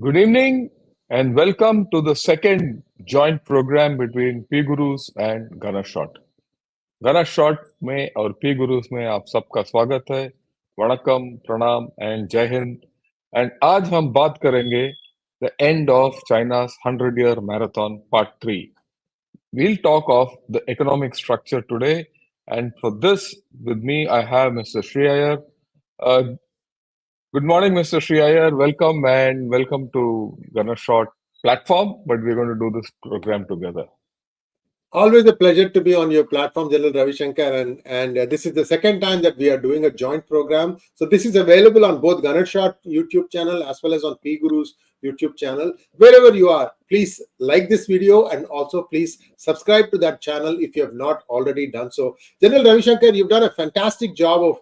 Good evening and welcome to the second joint program between P Gurus and Ghana Shot. Ghana Shot में और P Gurus में आप सबका स्वागत है. वणक्कम, प्रणाम and जय हिंद. And आज हम बात करेंगे the end of China's 100-year marathon part 3. We'll talk of the economic structure today, and for this with me I have Mr. Sri Iyer. Uh, Good morning, Mr. Sri Iyer. Welcome and welcome to Gunner Short platform, but we're going to do this program together. Always a pleasure to be on your platform, General Ravi Shankar, and this is the second time that we are doing a joint program. So this is available on both Gunner Short YouTube channel as well as on P Guru's YouTube channel. Wherever you are, please like this video and also please subscribe to that channel if you have not already done so. General Ravi Shankar, you've done a fantastic job of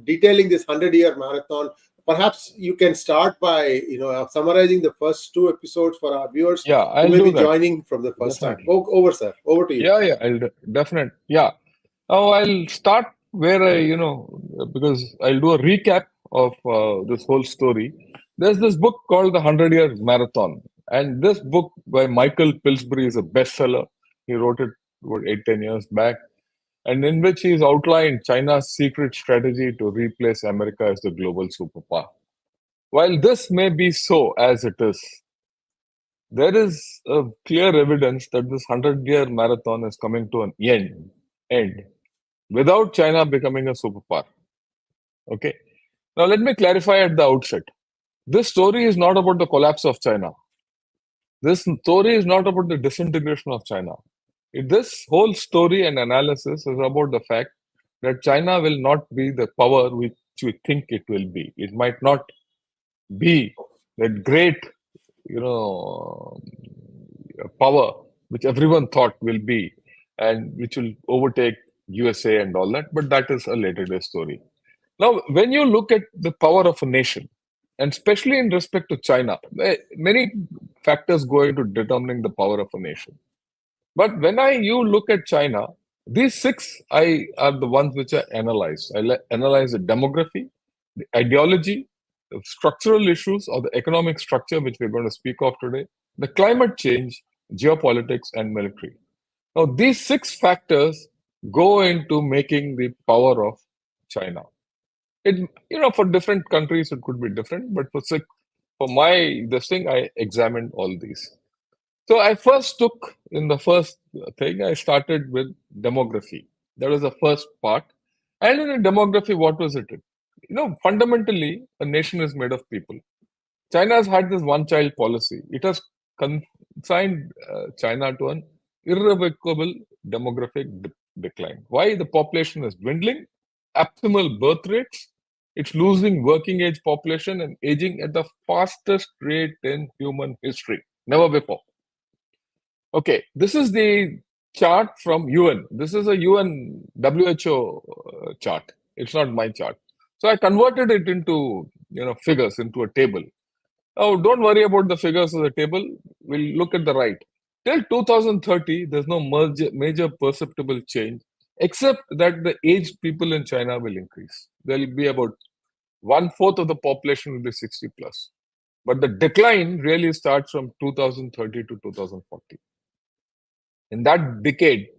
detailing this 100-year marathon. Perhaps you can start by summarizing the first two episodes for our viewers Yeah, who I'll may do be that. joining from the first Definitely. time. Over, sir. Over to you. Yeah, definitely. Yeah. Now I'll start where because I'll do a recap of this whole story. There's this book called The 100-Year Marathon, and this book by Michael Pillsbury is a bestseller. He wrote it about 8-10 years back, and in which he's outlined China's secret strategy to replace America as the global superpower. While this may be so as it is, there is a clear evidence that this 100-year marathon is coming to an end without China becoming a superpower. Okay. Now, let me clarify at the outset. This story is not about the collapse of China. This story is not about the disintegration of China. This whole story and analysis is about the fact that China will not be the power which we think it will be. It might not be that great, power which everyone thought will be and which will overtake USA and all that, but that is a later day story. Now, when you look at the power of a nation, and especially in respect to China, many factors go into determining the power of a nation. But when you look at China, these six are the ones which I analyze. Analyze the demography, the ideology, the structural issues or the economic structure, which we're going to speak of today, the climate change, geopolitics, and military. Now, these six factors go into making the power of China. For different countries it could be different, but for my this thing, I examined all these. So I first took in the first thing, I started with demography. That was the first part. And in demography, what was it? Fundamentally, a nation is made of people. China has had this one-child policy. It has consigned China to an irrevocable demographic decline. Why? The population is dwindling, abnormal birth rates, it's losing working age population and aging at the fastest rate in human history. Never before. Okay, this is the chart from UN. This is a UN WHO chart. It's not my chart. So I converted it into figures, into a table. Oh, don't worry about the figures of the table. We'll look at the right. Till 2030, there's no major perceptible change, except that the aged people in China will increase. There will be about 1/4 of the population will be 60 plus. But the decline really starts from 2030 to 2040. In that decade,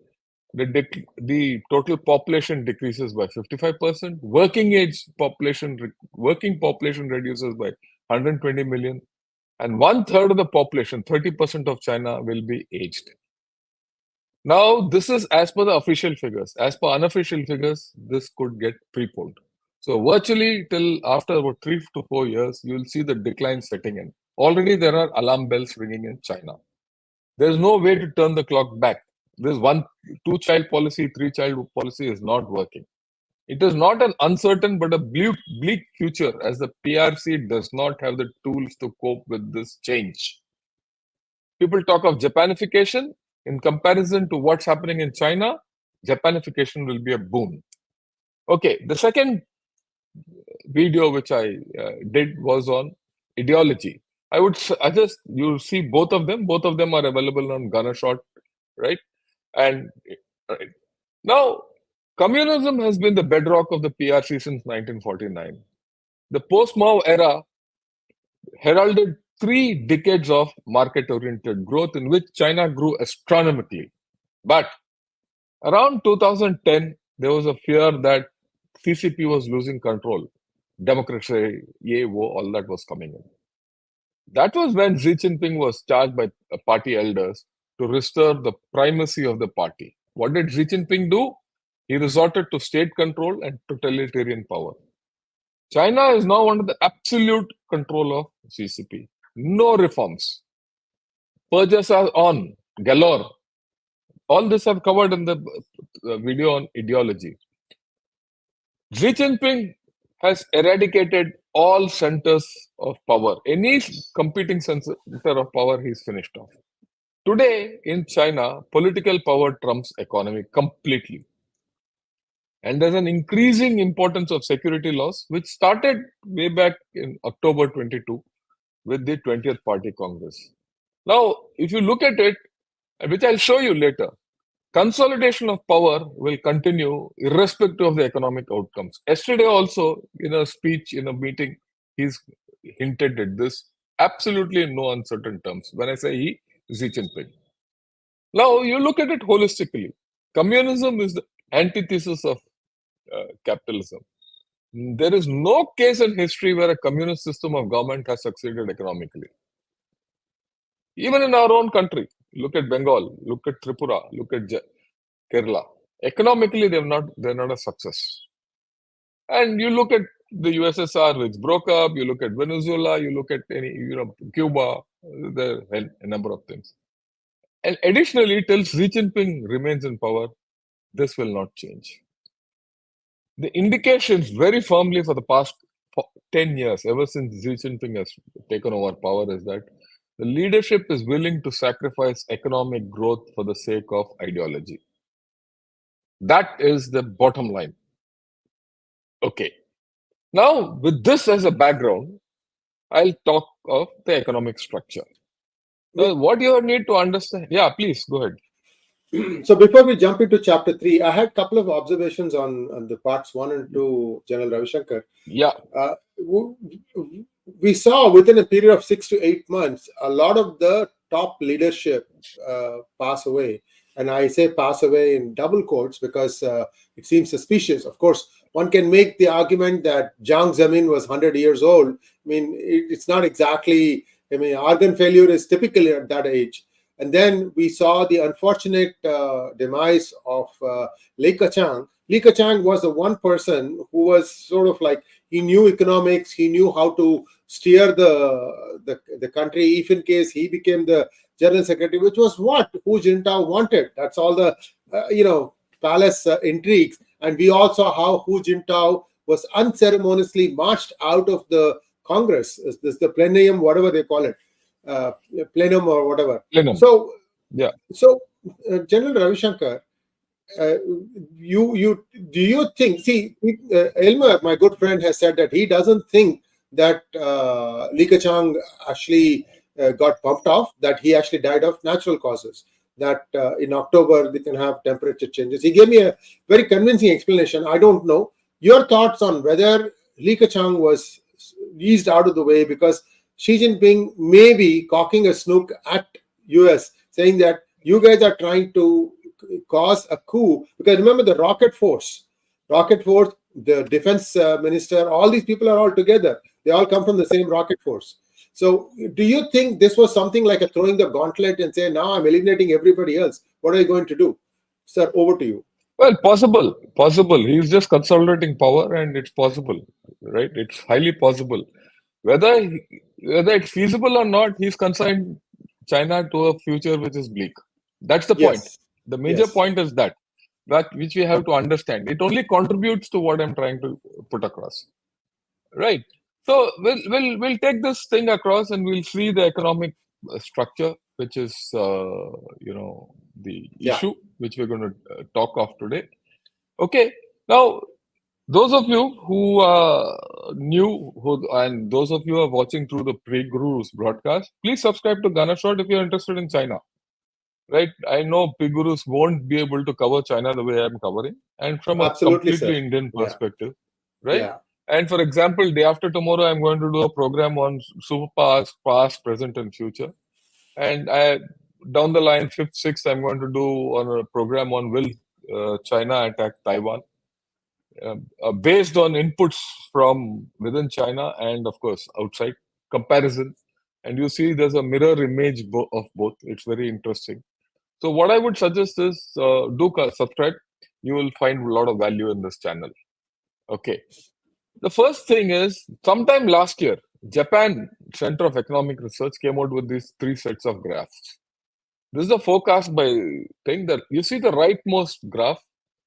the total population decreases by 55%. Working population reduces by 120 million. And 1/3 of the population, 30% of China, will be aged. Now, this is as per the official figures. As per unofficial figures, this could get preponed. So, virtually till after about 3 to 4 years, you will see the decline setting in. Already there are alarm bells ringing in China. There is no way to turn the clock back. This two-child policy, three-child policy is not working. It is not an uncertain but a bleak future, as the PRC does not have the tools to cope with this change. People talk of Japanification. In comparison to what's happening in China, Japanification will be a boon. Okay, the second video which I did was on ideology. I would suggest you see both of them. Both of them are available on Ghana Shot, right? And right. Now, communism has been the bedrock of the PRC since 1949. The post-Mao era heralded 3 decades of market-oriented growth in which China grew astronomically. But around 2010, there was a fear that CCP was losing control. Democracy, all that was coming in. That was when Xi Jinping was charged by party elders to restore the primacy of the party. What did Xi Jinping do? He resorted to state control and totalitarian power. China is now under the absolute control of CCP. No reforms. Purges are on, galore. All this I've covered in the video on ideology. Xi Jinping has eradicated all centers of power. Any competing center of power, he's finished off. Today in China, political power trumps economy completely. And there's an increasing importance of security laws, which started way back in October 22 with the 20th Party Congress. Now, if you look at it, which I'll show you later, consolidation of power will continue irrespective of the economic outcomes. Yesterday also, in a speech, in a meeting, he's hinted at this absolutely in no uncertain terms. When I say he, Xi Jinping. Now, you look at it holistically. Communism is the antithesis of capitalism. There is no case in history where a communist system of government has succeeded economically. Even in our own country, look at Bengal, look at Tripura, look at Kerala. Economically, they're not a success. And you look at the USSR, which broke up. You look at Venezuela. You look at Cuba. There are a number of things. And additionally, till Xi Jinping remains in power, this will not change. The indications very firmly for the past 10 years, ever since Xi Jinping has taken over power, is that the leadership is willing to sacrifice economic growth for the sake of ideology. That is the bottom line. Okay. Now, with this as a background, I'll talk of the economic structure. Now, what you need to understand. Yeah, please go ahead. So before we jump into chapter 3, I had a couple of observations on the parts 1 and 2, General Ravishankar. Yeah. We saw within a period of 6 to 8 months, a lot of the top leadership pass away. And I say pass away in double quotes because it seems suspicious. Of course, one can make the argument that Jiang Zemin was 100 years old. I mean, it's not exactly, organ failure is typically at that age. And then we saw the unfortunate demise of Li Keqiang. Li Keqiang was the one person who was sort of like, he knew economics, he knew how to steer the country, if in case he became the general secretary, which was what Hu Jintao wanted. That's all the, palace intrigues. And we all saw how Hu Jintao was unceremoniously marched out of the Congress, this the plenum, whatever they call it. Plenum or whatever. Plenum. So, yeah. So, General Ravishankar, do you think? See, Elmer, my good friend, has said that he doesn't think that Li Keqiang actually got pumped off. That he actually died of natural causes. That in October they can have temperature changes. He gave me a very convincing explanation. I don't know your thoughts on whether Li Keqiang was eased out of the way because Xi Jinping may be cocking a snook at US, saying that you guys are trying to cause a coup. Because remember the rocket force, the defense minister, all these people are all together. They all come from the same rocket force. So do you think this was something like a throwing the gauntlet and say, now I'm eliminating everybody else? What are you going to do? Sir, over to you. Well, possible. He's just consolidating power and it's possible, right? It's highly possible. Whether it's feasible or not, he's consigned China to a future which is bleak. That's the point. Yes. The major point is that which we have to understand. It only contributes to what I'm trying to put across, right? So we'll take this thing across and we'll see the economic structure, which is the issue which we're going to talk of today. Okay, now. Those of you who are new and those of you who are watching through the Pre-Gurus broadcast, please subscribe to Ganashot if you're interested in China. Right? I know Pre-Gurus won't be able to cover China the way I'm covering and from a completely Indian perspective. Right? Yeah. And for example, day after tomorrow, I'm going to do a program on superpowers, past, present, and future. And down the line, fifth, sixth, I'm going to do on a program on will China attack Taiwan, based on inputs from within China and of course outside comparison. And you see, there's a mirror image of both. It's very interesting. So what I would suggest is subscribe. You will find a lot of value in this channel. Okay. The first thing is, sometime last year, Japan Center of Economic Research came out with these three sets of graphs. This is a forecast by thing that you see the rightmost graph,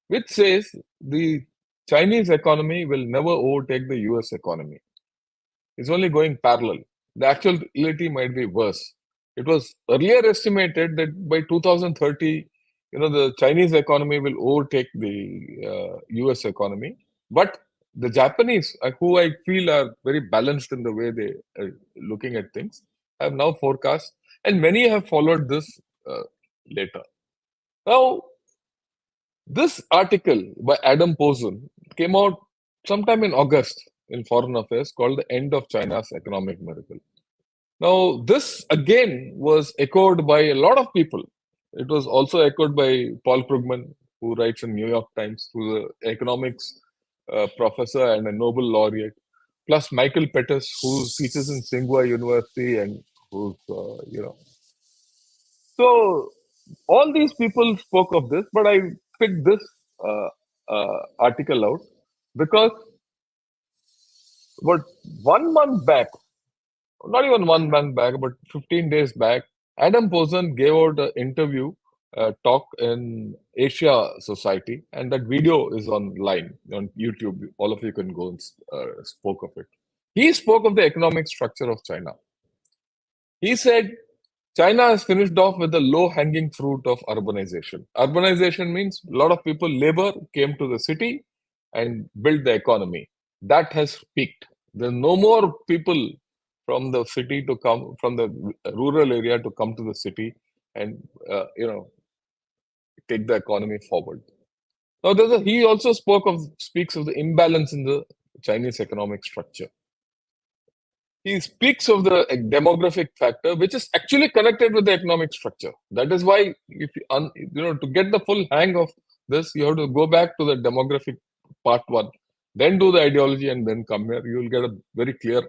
which says the Chinese economy will never overtake the US economy. It's only going parallel. The actuality might be worse. It was earlier estimated that by 2030, the Chinese economy will overtake the US economy. But the Japanese, who I feel are very balanced in the way they are looking at things, have now forecast, and many have followed this uh, later. Now, this article by Adam Posen came out sometime in August in Foreign Affairs, called The End of China's Economic Miracle. Now, this again was echoed by a lot of people. It was also echoed by Paul Krugman, who writes in New York Times, who's an economics professor and a Nobel laureate, plus Michael Pettis, who teaches in Tsinghua University and who's, So all these people spoke of this, but I picked this article out because but 1 month back, not even 1 month back, but 15 days back, Adam Posen gave out an interview talk in Asia Society, and that video is online on YouTube. All of you can go and spoke of it. He spoke of the economic structure of China. He said China has finished off with the low hanging fruit of urbanization. Urbanization means a lot of people, labor came to the city and built the economy. That has peaked. There's no more people from the city to come, from the rural area to come to the city and, take the economy forward. Now, he also speaks of the imbalance in the Chinese economic structure. He speaks of the demographic factor, which is actually connected with the economic structure. That is why, if to get the full hang of this, you have to go back to the demographic part one, then do the ideology, and then come here. You will get a very clear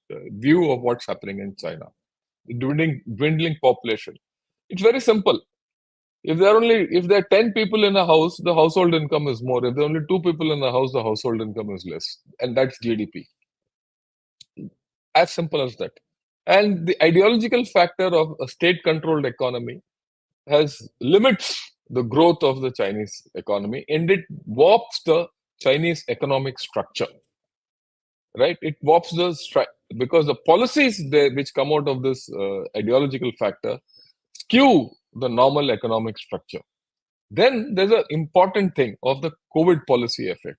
view of what's happening in China. Dwindling population. It's very simple. If there are 10 people in a house, the household income is more. If there are only 2 people in a house, the household income is less, and that's GDP. As simple as that. And the ideological factor of a state-controlled economy has limits the growth of the Chinese economy, and it warps the Chinese economic structure. Right? It warps because the policies which come out of this ideological factor skew the normal economic structure. Then there's an important thing of the COVID policy effect.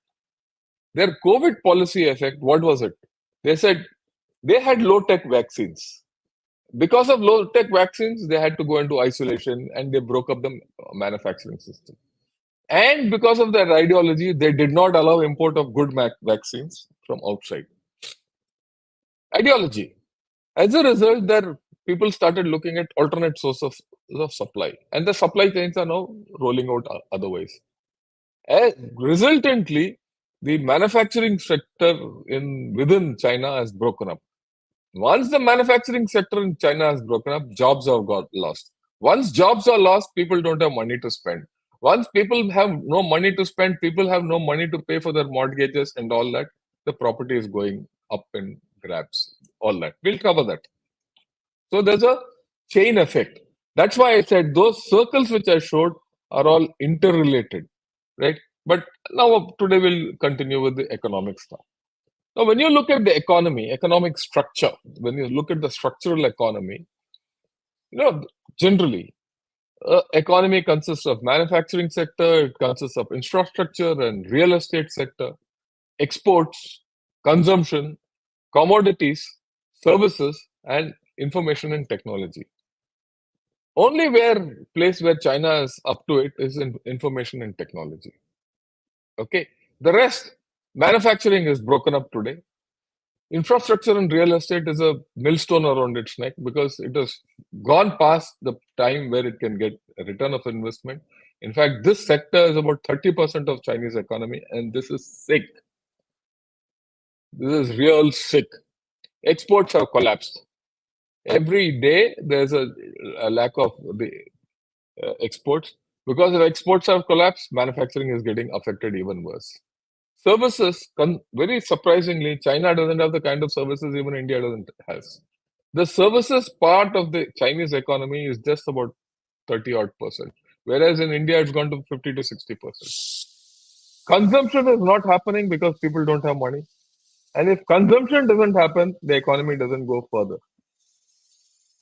Their COVID policy effect, what was it? They said they had low-tech vaccines. Because of low-tech vaccines, they had to go into isolation and they broke up the manufacturing system. And because of their ideology, they did not allow import of good vaccines from outside. Ideology. As a result, their people started looking at alternate sources of supply, and the supply chains are now rolling out otherwise. Resultantly, the manufacturing sector within China has broken up. Once the manufacturing sector in China has broken up, jobs have got lost. Once jobs are lost, people don't have money to spend. Once people have no money to spend, people have no money to pay for their mortgages and all that. The property is going up in grabs. All that. We'll cover that. So there's a chain effect. That's why I said those circles which I showed are all interrelated, right? But now today we'll continue with the economic stuff. Now, when you look at the economy, economic structure, when you look at the structural economy, generally, economy consists of manufacturing sector, it consists of infrastructure and real estate sector, exports, consumption, commodities, services, and information and technology. Only place where China is up to it is in information and technology. Okay, the rest, Manufacturing is broken up today. Infrastructure and real estate is a millstone around its neck because it has gone past the time where it can get a return of investment. In fact, this sector is about 30% of Chinese economy, and this is sick. This is real sick. Exports have collapsed. Every day there's a lack of the exports. Because if exports have collapsed, manufacturing is getting affected even worse. Services, very surprisingly, China doesn't have the kind of services even India doesn't has. The services part of the Chinese economy is just about 30 odd percent, whereas in India it's gone to 50 to 60%. Consumption is not happening because people don't have money. And if consumption doesn't happen, the economy doesn't go further.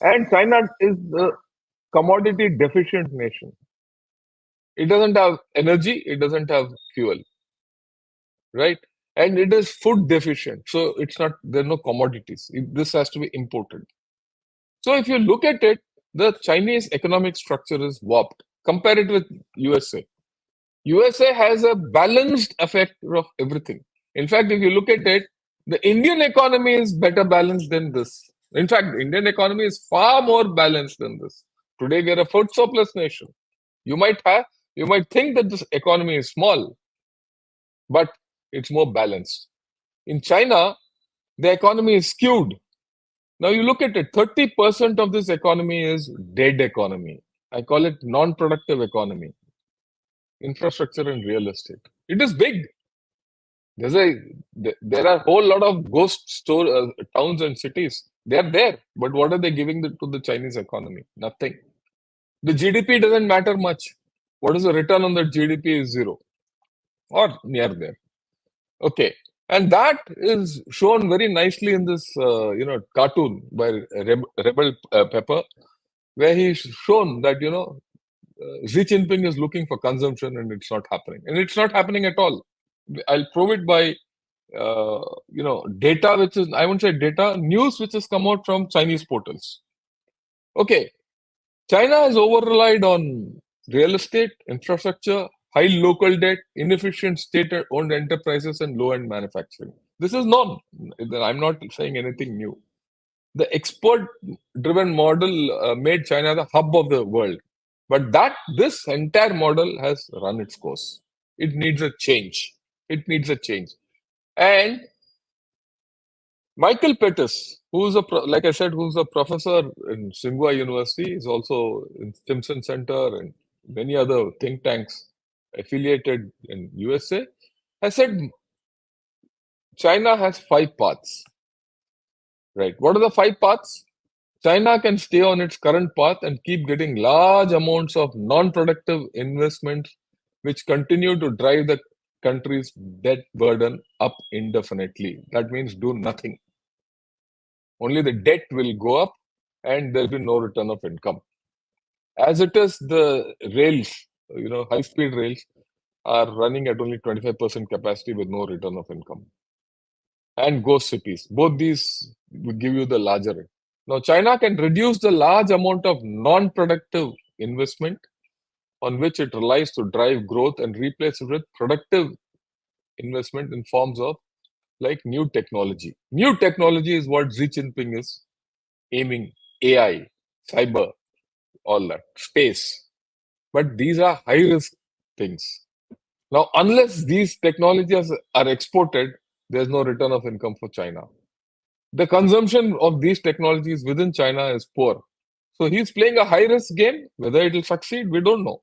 And China is the commodity deficient nation. It doesn't have energy, it doesn't have fuel, right? And it is food deficient. So it's not, there are no commodities. This has to be imported. So if you look at it, the Chinese economic structure is warped. Compare it with USA. USA has a balanced effect of everything. In fact, if you look at it, the Indian economy is better balanced than this. In fact, the Indian economy is far more balanced than this. Today, we are a food surplus nation. You might think that this economy is small, but it's more balanced. In China, the economy is skewed. Now you look at it, 30% of this economy is dead economy. I call it non-productive economy. Infrastructure and real estate. It is big. There are a whole lot of ghost towns and cities. They are there, but what are they giving to the Chinese economy? Nothing. The GDP doesn't matter much. What is the return on that GDP is zero or near there. Okay, and that is shown very nicely in this cartoon by Rebel Pepper, where he's shown that Xi Jinping is looking for consumption and it's not happening, and it's not happening at all. I'll prove it by data, which is, I won't say data, news which has come out from Chinese portals. Okay, China has over relied on real estate, infrastructure, high local debt, inefficient state-owned enterprises, and low-end manufacturing. This is known. I'm not saying anything new. The export-driven model made China the hub of the world. But this entire model has run its course. It needs a change. It needs a change. And Michael Pettis, like I said, who's a professor in Tsinghua University, is also in Stimson Center and many other think tanks affiliated in USA, has said China has 5 paths. Right? What are the 5 paths? China can stay on its current path and keep getting large amounts of non-productive investments, which continue to drive the country's debt burden up indefinitely. That means do nothing. Only the debt will go up and there'll be no return of income. As it is, the rails, high-speed rails are running at only 25% capacity with no return of income. And ghost cities. Both these will give you the larger. Now, China can reduce the large amount of non-productive investment on which it relies to drive growth and replace it with productive investment in forms of like new technology. New technology is what Xi Jinping is aiming, AI, cyber, all that, space. But these are high risk things. Now, unless these technologies are exported, there's no return of income for China. The consumption of these technologies within China is poor. So he's playing a high risk game. Whether it will succeed, we don't know.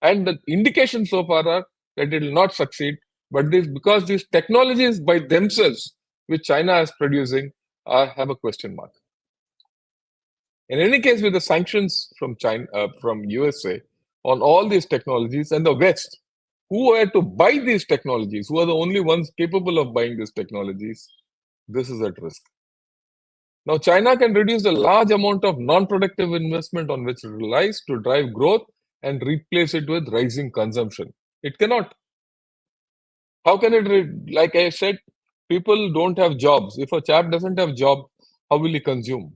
And the indications so far are that it will not succeed. But because these technologies by themselves, which China is producing, have a question mark. In any case, with the sanctions from from USA on all these technologies and the West, who are to buy these technologies, who are the only ones capable of buying these technologies, this is at risk. Now, China can reduce the large amount of non-productive investment on which it relies to drive growth and replace it with rising consumption. It cannot. How can it, like I said, people don't have jobs. If a chap doesn't have job, how will he consume?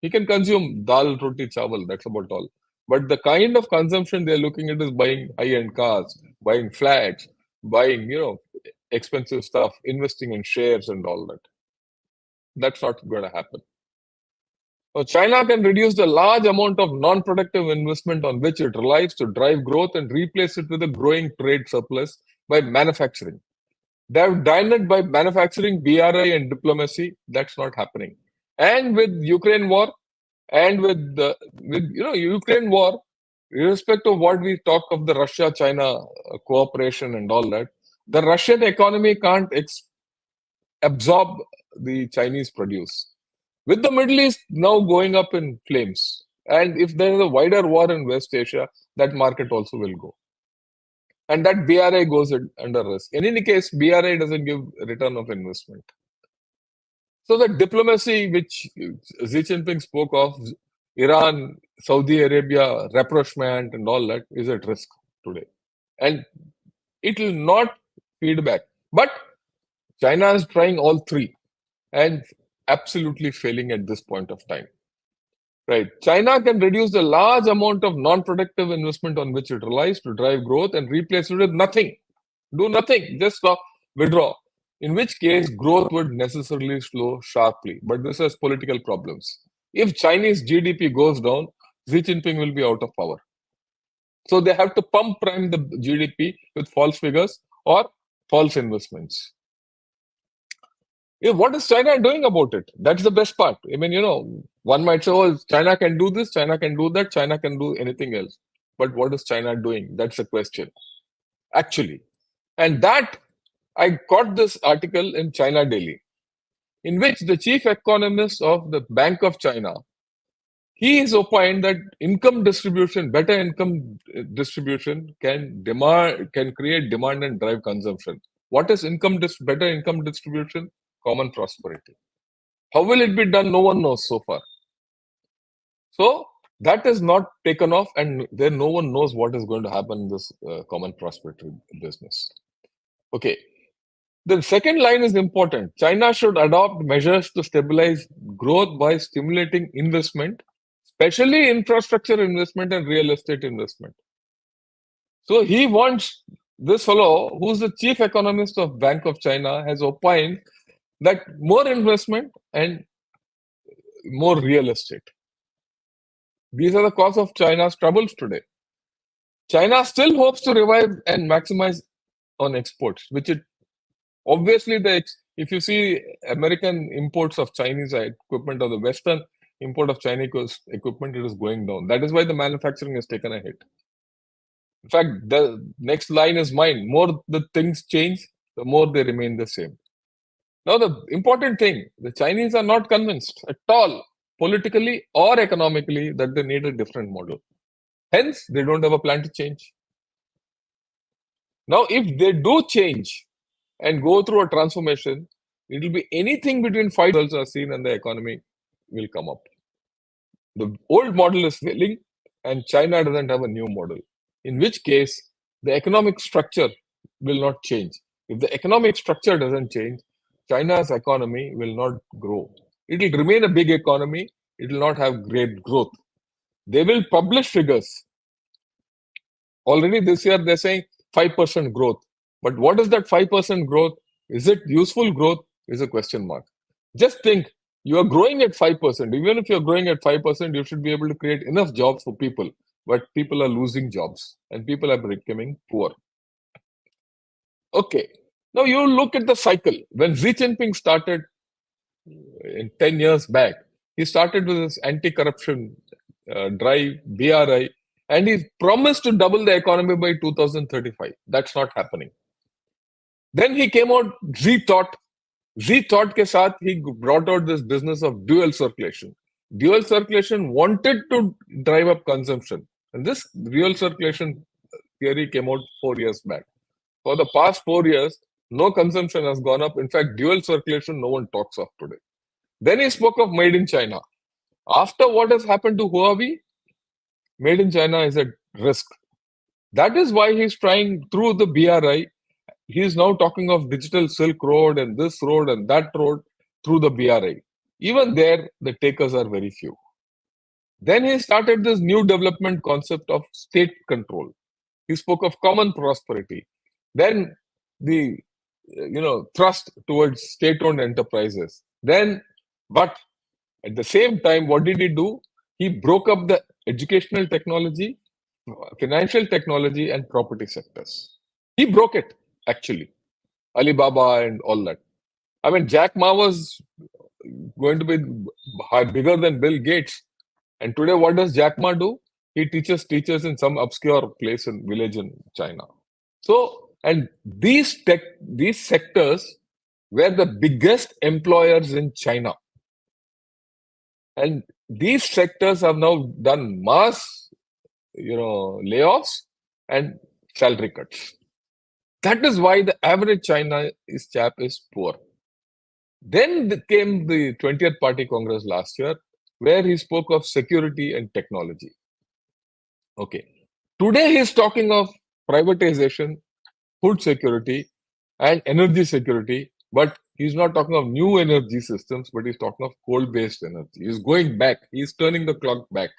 He can consume dal, roti, chawal, that's about all. But the kind of consumption they're looking at is buying high-end cars, buying flats, buying, expensive stuff, investing in shares and all that. That's not going to happen. So China can reduce the large amount of non-productive investment on which it relies to drive growth and replace it with a growing trade surplus by manufacturing. They have done it by manufacturing, BRI, and diplomacy. That's not happening. And with Ukraine war, and with Ukraine war, irrespective of what we talk of the Russia-China cooperation and all that, the Russian economy can't absorb the Chinese produce. With the Middle East now going up in flames, and if there is a wider war in West Asia, that market also will go. And that BRI goes under risk. In any case, BRI doesn't give return of investment. So the diplomacy which Xi Jinping spoke of, Iran, Saudi Arabia, rapprochement and all that is at risk today. And it will not feed back. But China is trying all three and absolutely failing at this point of time. Right. China can reduce the large amount of non-productive investment on which it relies to drive growth and replace it with nothing. Do nothing, just stop, withdraw. In which case, growth would necessarily slow sharply. But this has political problems. If Chinese GDP goes down, Xi Jinping will be out of power. So they have to pump prime the GDP with false figures or false investments. What is China doing about it? That's the best part. I mean, one might say, oh, China can do this, China can do that, China can do anything else. But what is China doing? That's the question, actually. And that, I got this article in China Daily, in which the chief economist of the Bank of China, he is opined that income distribution, better income distribution can create demand and drive consumption. What is better income distribution? Common prosperity. How will it be done? No one knows so far. So that is not taken off, and then no one knows what is going to happen in this common prosperity business. Okay. The second line is important. China should adopt measures to stabilize growth by stimulating investment, especially infrastructure investment and real estate investment. So he wants, this fellow, who's the chief economist of Bank of China, has opined that more investment and more real estate. These are the cause of China's troubles today. China still hopes to revive and maximize on exports, which it obviously, if you see American imports of Chinese equipment or the Western import of Chinese equipment, it is going down. That is why the manufacturing has taken a hit. In fact, the next line is mine. More the things change, the more they remain the same. Now, the important thing, the Chinese are not convinced at all, politically or economically, that they need a different model. Hence, they don't have a plan to change. Now, if they do change and go through a transformation, it will be anything between 5 results are seen and the economy will come up. The old model is failing and China doesn't have a new model. In which case, the economic structure will not change. If the economic structure doesn't change, China's economy will not grow. It will remain a big economy. It will not have great growth. They will publish figures. Already this year, they're saying 5% growth. But what is that 5% growth? Is it useful growth? Is a question mark. Just think, you are growing at 5%. Even if you're growing at 5%, you should be able to create enough jobs for people. But people are losing jobs and people are becoming poor. Okay. Now you look at the cycle. When Xi Jinping started in 10 years back, he started with this anti-corruption drive, BRI, and he promised to double the economy by 2035. That's not happening. Then he came out, Xi thought ke saath, he brought out this business of dual circulation. Dual circulation wanted to drive up consumption. And this dual circulation theory came out 4 years back. For the past 4 years, no consumption has gone up. In fact, dual circulation, no one talks of today. Then he spoke of made in China. After what has happened to Huawei, made in China is at risk. That is why he's trying through the BRI. He is now talking of digital Silk Road and this road and that road through the BRI. Even there, the takers are very few. Then he started this new development concept of state control. He spoke of common prosperity. Then the thrust towards state-owned enterprises. But at the same time, what did he do? He broke up the educational technology, financial technology, and property sectors. He broke it, actually. Alibaba and all that. I mean, Jack Ma was going to be bigger than Bill Gates. And today, what does Jack Ma do? He teaches teachers in some obscure place in village in China. So, and these sectors were the biggest employers in China. And these sectors have now done mass, layoffs and salary cuts. That is why the average Chinese chap is poor. Then came the 20th Party Congress last year, where he spoke of security and technology. Okay. Today he's talking of privatization, food security, and energy security, but he's not talking of new energy systems, but he's talking of coal-based energy. He's going back. He's turning the clock back.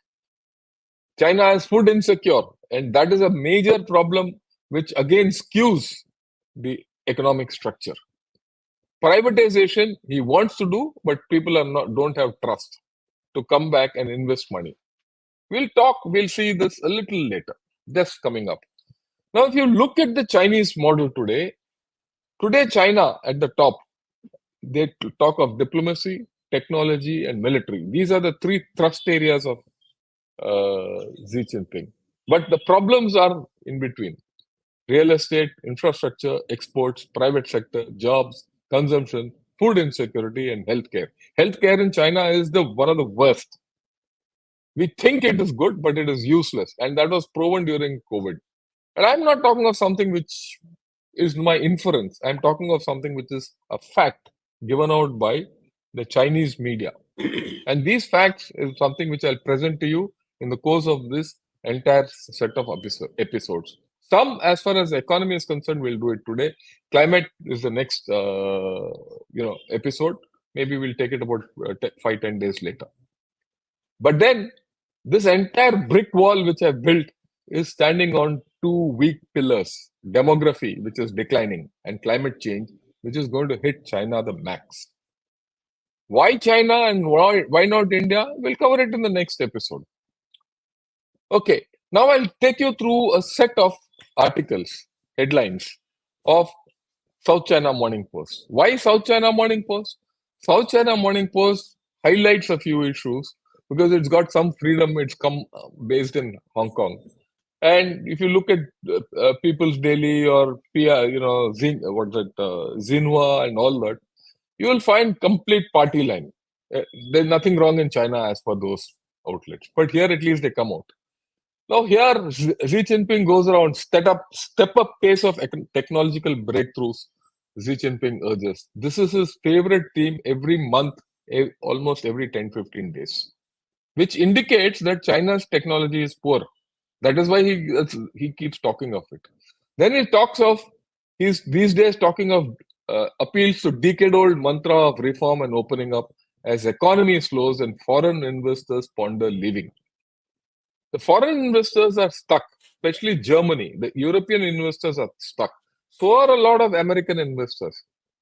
China is food insecure, and that is a major problem which again skews the economic structure. Privatization he wants to do, but people don't have trust to come back and invest money. We'll see this a little later. That's coming up. Now, if you look at the Chinese model today China at the top, they talk of diplomacy, technology, and military. These are the three thrust areas of Xi Jinping. But the problems are in between. Real estate, infrastructure, exports, private sector, jobs, consumption, food insecurity, and healthcare. Healthcare in China is one of the worst. We think it is good, but it is useless. And that was proven during COVID. And I'm not talking of something which is my inference. I'm talking of something which is a fact given out by the Chinese media. And these facts is something which I'll present to you in the course of this entire set of episodes. Some, as far as the economy is concerned, we'll do it today. Climate is the next, episode. Maybe we'll take it about 5-10 days later. But then, this entire brick wall which I've built is standing on two weak pillars: demography, which is declining, and climate change, which is going to hit China the max. Why China and why not India? We'll cover it in the next episode. Okay, now I'll take you through a set of articles, headlines of South China Morning Post. Why South China Morning Post? South China Morning Post highlights a few issues because it's got some freedom. It's based in Hong Kong. And if you look at People's Daily or Xinhua and all that, you will find complete party line. There's nothing wrong in China as per those outlets. But here at least they come out. Now here, Xi Jinping goes around, step up pace of technological breakthroughs. Xi Jinping urges. This is his favorite theme every month, almost every 10-15 days, which indicates that China's technology is poor. That is why he keeps talking of it. Then he talks of, he's these days talking of appeals to decade-old mantra of reform and opening up as economy slows and foreign investors ponder leaving. The foreign investors are stuck, especially Germany. The European investors are stuck. So are a lot of American investors.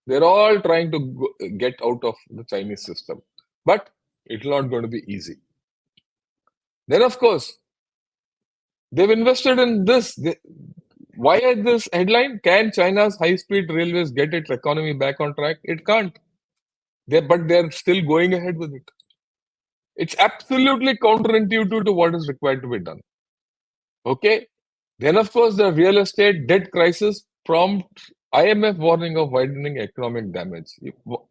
They're all trying to get out of the Chinese system. But it's not going to be easy. Then, of course, they've invested in this. Why is this headline? Can China's high-speed railways get its economy back on track? It can't. But they're still going ahead with it. It's absolutely counterintuitive to what is required to be done. Okay. Then, of course, the real estate debt crisis prompts IMF warning of widening economic damage.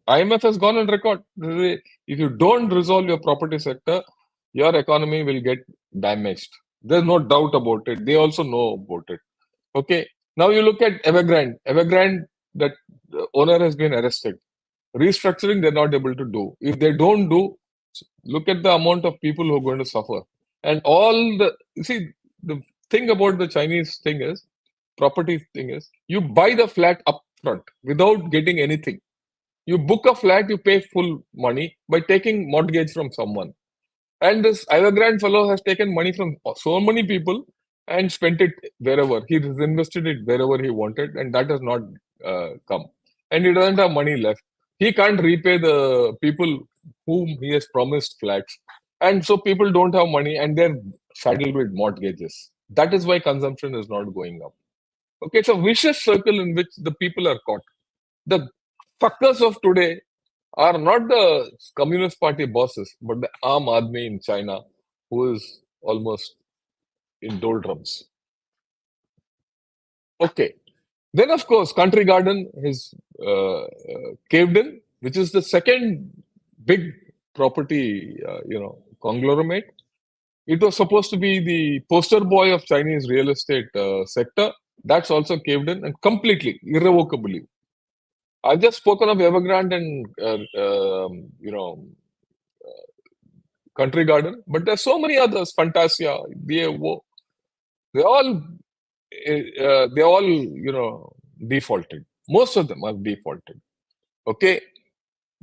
IMF has gone on record. If you don't resolve your property sector, your economy will get damaged. There's no doubt about it. They also know about it. Okay. Now you look at Evergrande. Evergrande, that owner has been arrested. Restructuring, they're not able to do. If they don't do, look at the amount of people who are going to suffer. And the thing about the Chinese thing is, property thing is, you buy the flat up front without getting anything. You book a flat, you pay full money by taking mortgage from someone. And this Evergrande fellow has taken money from so many people and spent it wherever. He has invested it wherever he wanted, and that has not come. and he doesn't have money left. He can't repay the people whom he has promised flats. And so people don't have money and they're saddled with mortgages. That is why consumption is not going up. Okay, it's a vicious circle in which the people are caught. The fuckers of today are not the Communist Party bosses, but the Aam Aadmi in China, who is almost in doldrums. Okay. Then, of course, Country Garden is caved in, which is the second big property, conglomerate. It was supposed to be the poster boy of Chinese real estate sector. That's also caved in and completely, irrevocably. I've just spoken of Evergrande and Country Garden, but there's so many others. Fantasia, BAO, they all defaulted. Most of them have defaulted. Okay.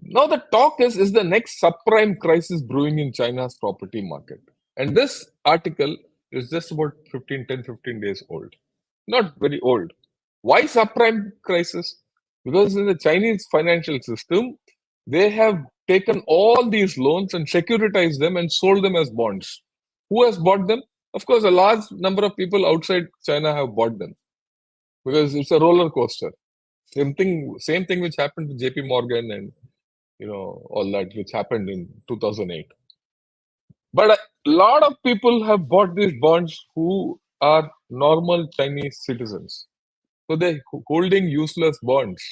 Now the talk is the next subprime crisis brewing in China's property market? And this article is just about 15 days old. Not very old. Why subprime crisis? Because in the Chinese financial system, they have taken all these loans and securitized them and sold them as bonds. Who has bought them? Of course, a large number of people outside China have bought them because it's a roller coaster. Same thing which happened to JP Morgan and all that which happened in 2008. But a lot of people have bought these bonds who are normal Chinese citizens. So they're holding useless bonds.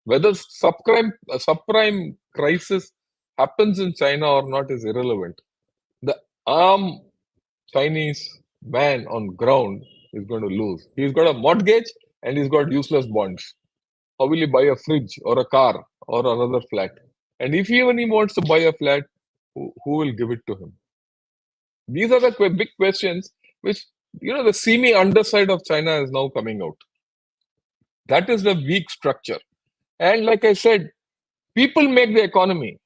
Whether subprime crisis happens in China or not is irrelevant. The arm Chinese man on ground is going to lose. He's got a mortgage and he's got useless bonds. How will he buy a fridge or a car or another flat? And if even he wants to buy a flat, who will give it to him? These are the big questions which, the seamy underside of China is now coming out. That is the weak structure. And like I said, people make the economy.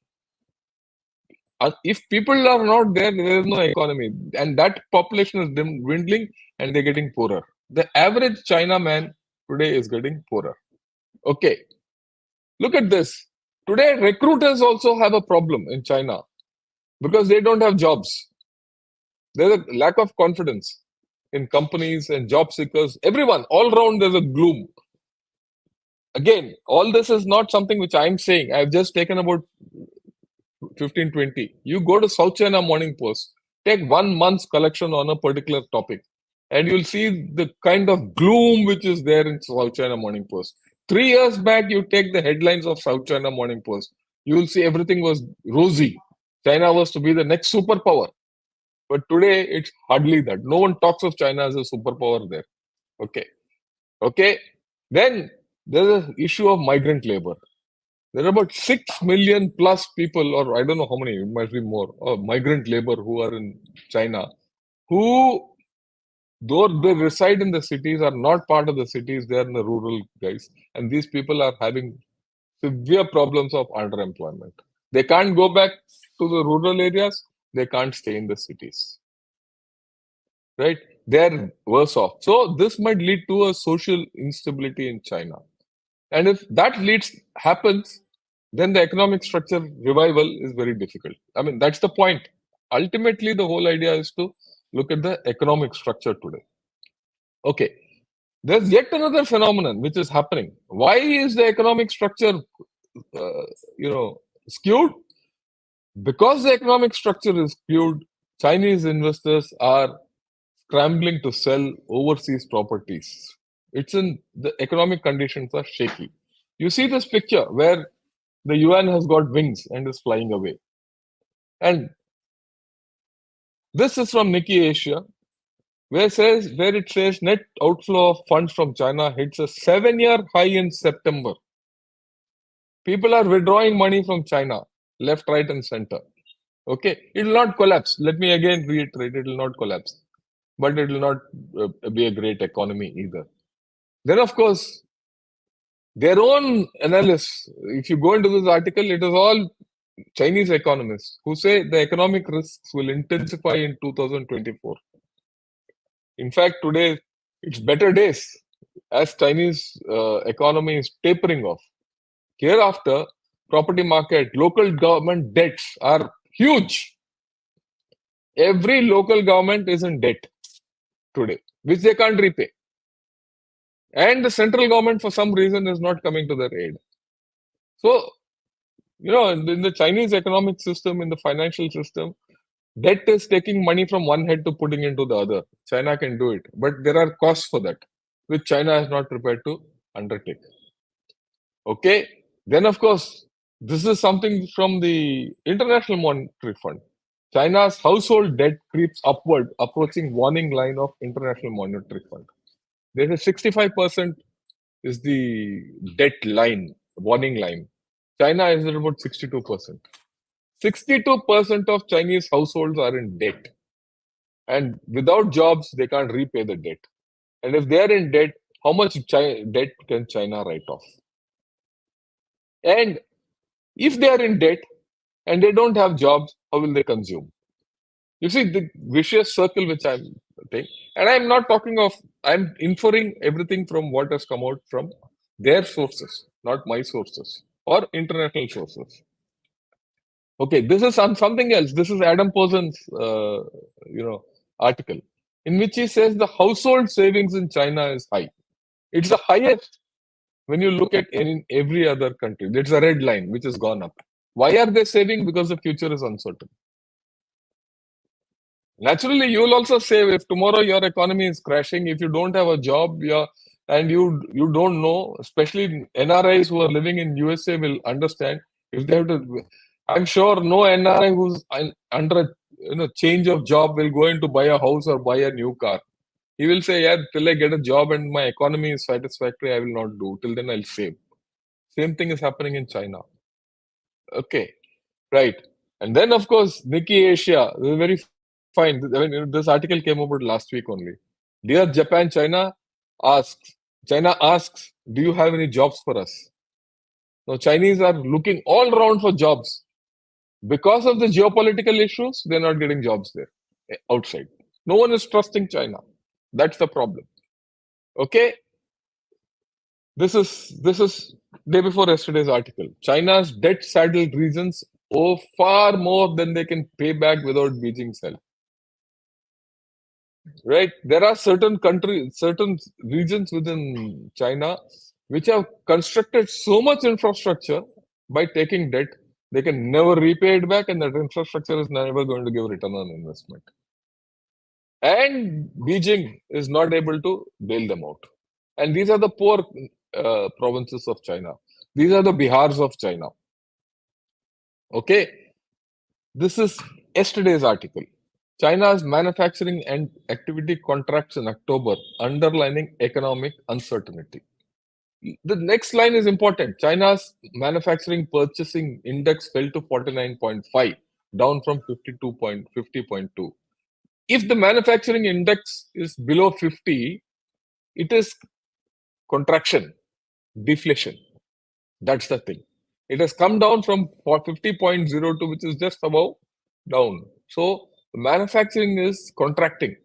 If people are not there, there is no economy. And that population is dwindling and they're getting poorer. The average China man today is getting poorer. Okay. Look at this. Today, recruiters also have a problem in China because they don't have jobs. There's a lack of confidence in companies and job seekers. Everyone, all around, there's a gloom. Again, all this is not something which I'm saying. I've just taken about 15-20. You go to South China Morning Post, take 1 month's collection on a particular topic, and you'll see the kind of gloom which is there in South China Morning Post. 3 years back, you take the headlines of South China Morning Post, you will see everything was rosy. China was to be the next superpower. But today, it's hardly that. No one talks of China as a superpower there. Okay. Then there's an issue of migrant labor. There are about 6 million plus people, or I don't know how many, it might be more, migrant labor who are in China, who, though they reside in the cities, are not part of the cities, they are in the rural guys. And these people are having severe problems of underemployment. They can't go back to the rural areas, they can't stay in the cities. Right? They're worse off. So this might lead to a social instability in China. And if that happens, then the economic structure revival is very difficult. I mean, that's the point. Ultimately, the whole idea is to look at the economic structure today. Okay. There's yet another phenomenon which is happening. Why is the economic structure, skewed? Because the economic structure is skewed, Chinese investors are scrambling to sell overseas properties. It's in the economic conditions are shaky. You see this picture where the yuan has got wings and is flying away. And this is from Nikkei Asia, where it says net outflow of funds from China hits a 7-year high in September. People are withdrawing money from China, left, right, and center. Okay, it will not collapse. Let me again reiterate, it will not collapse. But it will not be a great economy either. Then, of course, their own analysts, if you go into this article, it is all Chinese economists who say the economic risks will intensify in 2024. In fact, today it's better days as Chinese economy is tapering off. Hereafter, property market, local government debts are huge. Every local government is in debt today, which they can't repay. And the central government, for some reason, is not coming to their aid. So, in the Chinese economic system, in the financial system, debt is taking money from one head to putting into the other. China can do it, but there are costs for that, which China is not prepared to undertake. Okay, then of course, this is something from the International Monetary Fund. China's household debt creeps upward, approaching warning line of International Monetary Fund. They say 65% is the debt line, warning line. China is at about 62%. 62% of Chinese households are in debt. And without jobs, they can't repay the debt. And if they are in debt, how much debt can China write off? And if they are in debt and they don't have jobs, how will they consume? You see the vicious circle which I'm saying. And I'm not talking of, I'm inferring everything from what has come out from their sources, not my sources or international sources. Okay, this is something else. This is Adam Posen's, article, in which he says the household savings in China is high. It's the highest when you look at in every other country. It's a red line which has gone up. Why are they saving? Because the future is uncertain. Naturally, you will also save if tomorrow your economy is crashing. If you don't have a job, and you don't know, especially NRIs who are living in USA will understand if they have to. I'm sure no NRI who's under a change of job will go in to buy a house or buy a new car. He will say, "Yeah, till I get a job and my economy is satisfactory, I will not do. Till then, I'll save." Same thing is happening in China. Okay, right. And then, of course, Nikkei Asia, this is very fine. I mean, this article came about last week only. Dear Japan, China asks, do you have any jobs for us? Now, Chinese are looking all around for jobs. Because of the geopolitical issues, they're not getting jobs there outside. No one is trusting China. That's the problem. Okay, this is day before yesterday's article. China's debt-saddled regions owe far more than they can pay back without Beijing's help. Right? There are certain regions within China which have constructed so much infrastructure by taking debt, they can never repay it back, and that infrastructure is never going to give return on investment. And Beijing is not able to bail them out. And these are the poor provinces of China. These are the Bihars of China. Okay, this is yesterday's article. China's manufacturing and activity contracts in October, underlining economic uncertainty. The next line is important. China's manufacturing purchasing index fell to 49.5, down from 50.2. If the manufacturing index is below 50, it is contraction, deflation. That's the thing. It has come down from 50.02, which is just above, down. So manufacturing is contracting.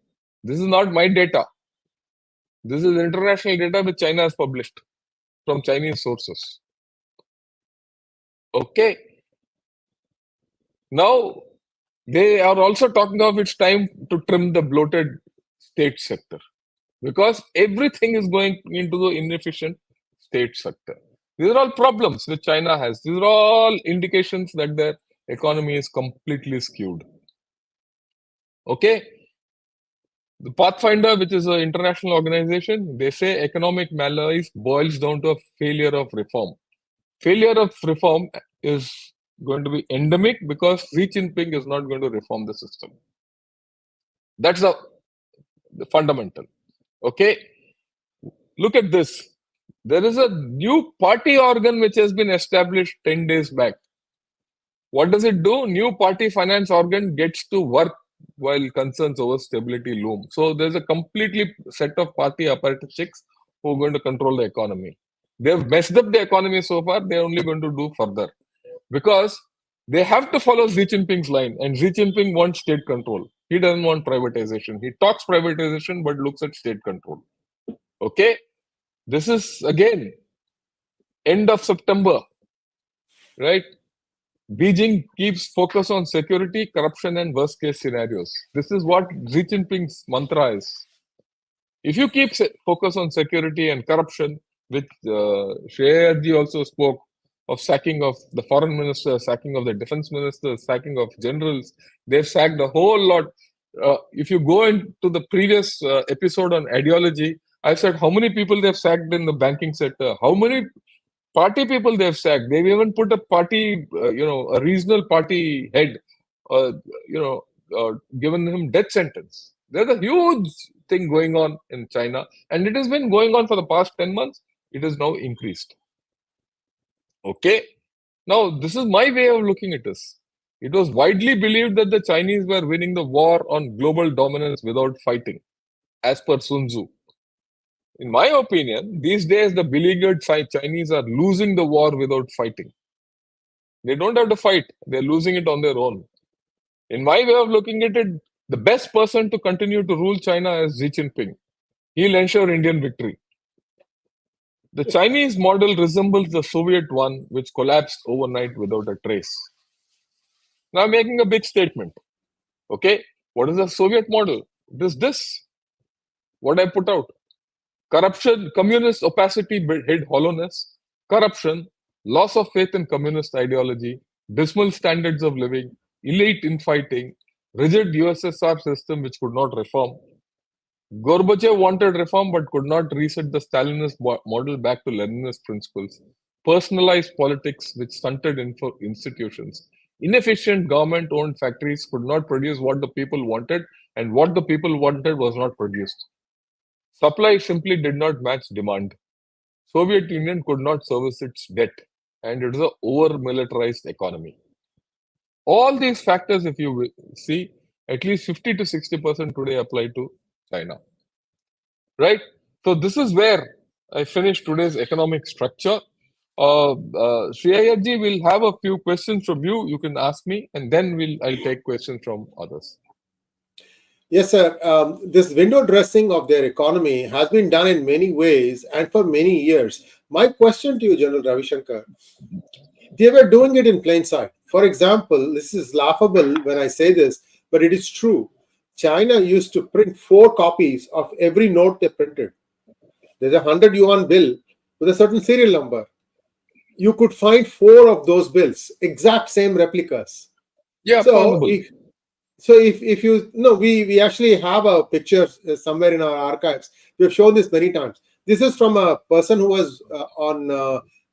This is not my data. This is international data which China has published from Chinese sources. Okay. Now, they are also talking of it's time to trim the bloated state sector because everything is going into the inefficient state sector. These are all problems which China has. These are all indications that their economy is completely skewed. Okay. The Pathfinder, which is an international organization, they say economic malaise boils down to a failure of reform. Failure of reform is going to be endemic because Xi Jinping is not going to reform the system. That's the fundamental. Okay. Look at this. There is a new party organ which has been established 10 days back. What does it do? New party finance organ gets to work while concerns over stability loom. So there's a completely set of party apparatchiks who are going to control the economy. They've messed up the economy so far, they're only going to do further. Because they have to follow Xi Jinping's line, and Xi Jinping wants state control. He doesn't want privatization. He talks privatization but looks at state control. Okay? This is again end of September. right? Beijing keeps focus on security, corruption, and worst case scenarios. This is what Xi Jinping's mantra is. If you keep focus on security and corruption, which Shreyaji also spoke of sacking of the foreign minister, sacking of the defense minister, sacking of generals, they've sacked a whole lot. If you go into the previous episode on ideology, I said how many people they've sacked in the banking sector, how many party people they've sacked. They've even put a party, a regional party head, uh, given him death sentence. There's a huge thing going on in China, and it has been going on for the past 10 months. It is now increased. Okay. Now, this is my way of looking at this. It was widely believed that the Chinese were winning the war on global dominance without fighting, as per Sun Tzu. In my opinion, these days the beleaguered Chinese are losing the war without fighting. They don't have to fight, they're losing it on their own. In my way of looking at it, the best person to continue to rule China is Xi Jinping. He'll ensure Indian victory. The Chinese model resembles the Soviet one, which collapsed overnight without a trace. Now I'm making a big statement. Okay, what is the Soviet model? It is this, what I put out. Corruption, communist opacity hid hollowness, corruption, loss of faith in communist ideology, dismal standards of living, elite infighting, rigid USSR system which could not reform. Gorbachev wanted reform but could not reset the Stalinist model back to Leninist principles. Personalized politics which stunted institutions. Inefficient government owned factories could not produce what the people wanted, and what the people wanted was not produced. Supply simply did not match demand. Soviet Union could not service its debt, and it is an over-militarized economy. All these factors, if you see, at least 50 to 60% today apply to China. Right? So this is where I finish today's economic structure. Shreyaji will have a few questions from you. You can ask me, and then I'll take questions from others. Yes, sir. This window dressing of their economy has been done in many ways and for many years. My question to you, General Ravi Shankar, they were doing it in plain sight. For example, this is laughable when I say this, but it is true. China used to print 4 copies of every note they printed. There's a 100 yuan bill with a certain serial number. You could find 4 of those bills, exact same replicas. Yeah, So possible. if you no, we actually have a picture somewhere in our archives. We have shown this many times. This is from a person who was on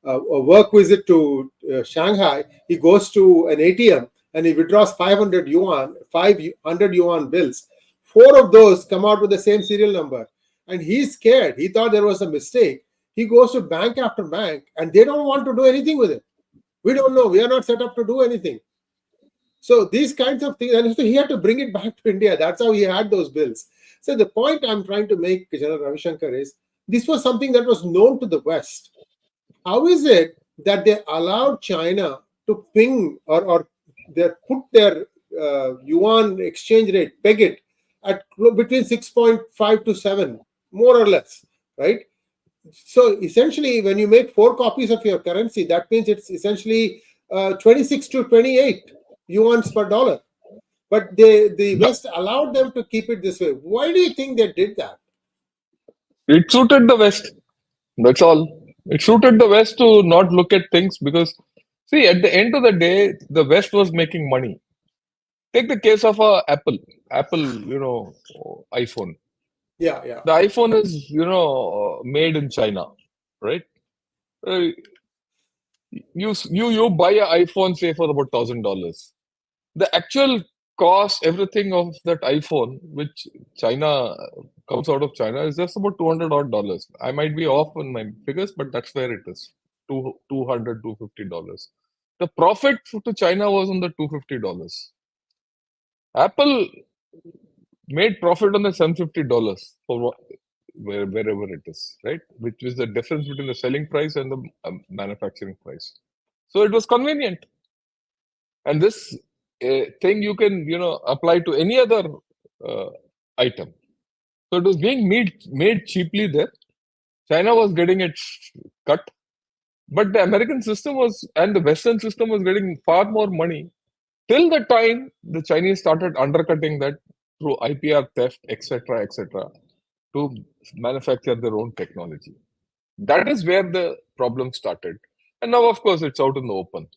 a work visit to Shanghai. He goes to an ATM and he withdraws 500 yuan, 500 yuan bills. 4 of those come out with the same serial number, and he's scared. He thought there was a mistake. He goes to bank after bank, and they don't want to do anything with it. We don't know. We are not set up to do anything. So these kinds of things, and so he had to bring it back to India. That's how he had those bills. So the point I'm trying to make, General Ravi Shankar, is this was something that was known to the West. How is it that they allowed China to ping or they put their yuan exchange rate, peg it at between 6.5 to 7, more or less, right? So essentially, when you make 4 copies of your currency, that means it's essentially 26 to 28 yuans per dollar. But the Yeah. West allowed them to keep it this way. Why do you think they did that? It suited the West. That's all. It suited the West to not look at things because, see, at the end of the day, the West was making money. Take the case of Apple. Apple, iPhone. Yeah, yeah, The iPhone is, made in China, right? Uh, you buy an iPhone, say, for about $1,000. The actual cost, everything of that iPhone, which China comes out of China, is just about 200 odd dollars. I might be off on my figures, but that's where it is. 200, $250. The profit to China was on the $250. Apple made profit on the $750 for wherever it is, right? Which is the difference between the selling price and the manufacturing price. So it was convenient. And this thing you can, apply to any other uh, item. So it was being made cheaply there. China was getting its cut. But the American system was, and the Western system was getting far more money till the time the Chinese started undercutting that through IPR theft, etc., to manufacture their own technology. That is where the problem started. And now, of course, it's out in the open.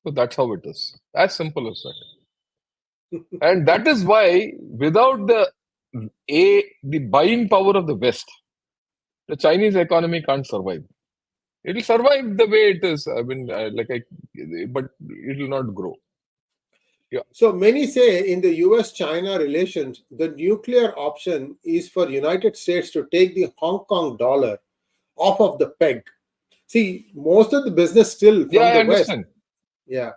So that's how it is. As simple as that. And that is why, without the buying power of the West, the Chinese economy can't survive. It will survive the way it is. I mean, but it will not grow. Yeah. So many say in the US-China relations, the nuclear option is for United States to take the Hong Kong dollar off of the peg. See, most of the business still Yeah, from I the West. understand. Yeah.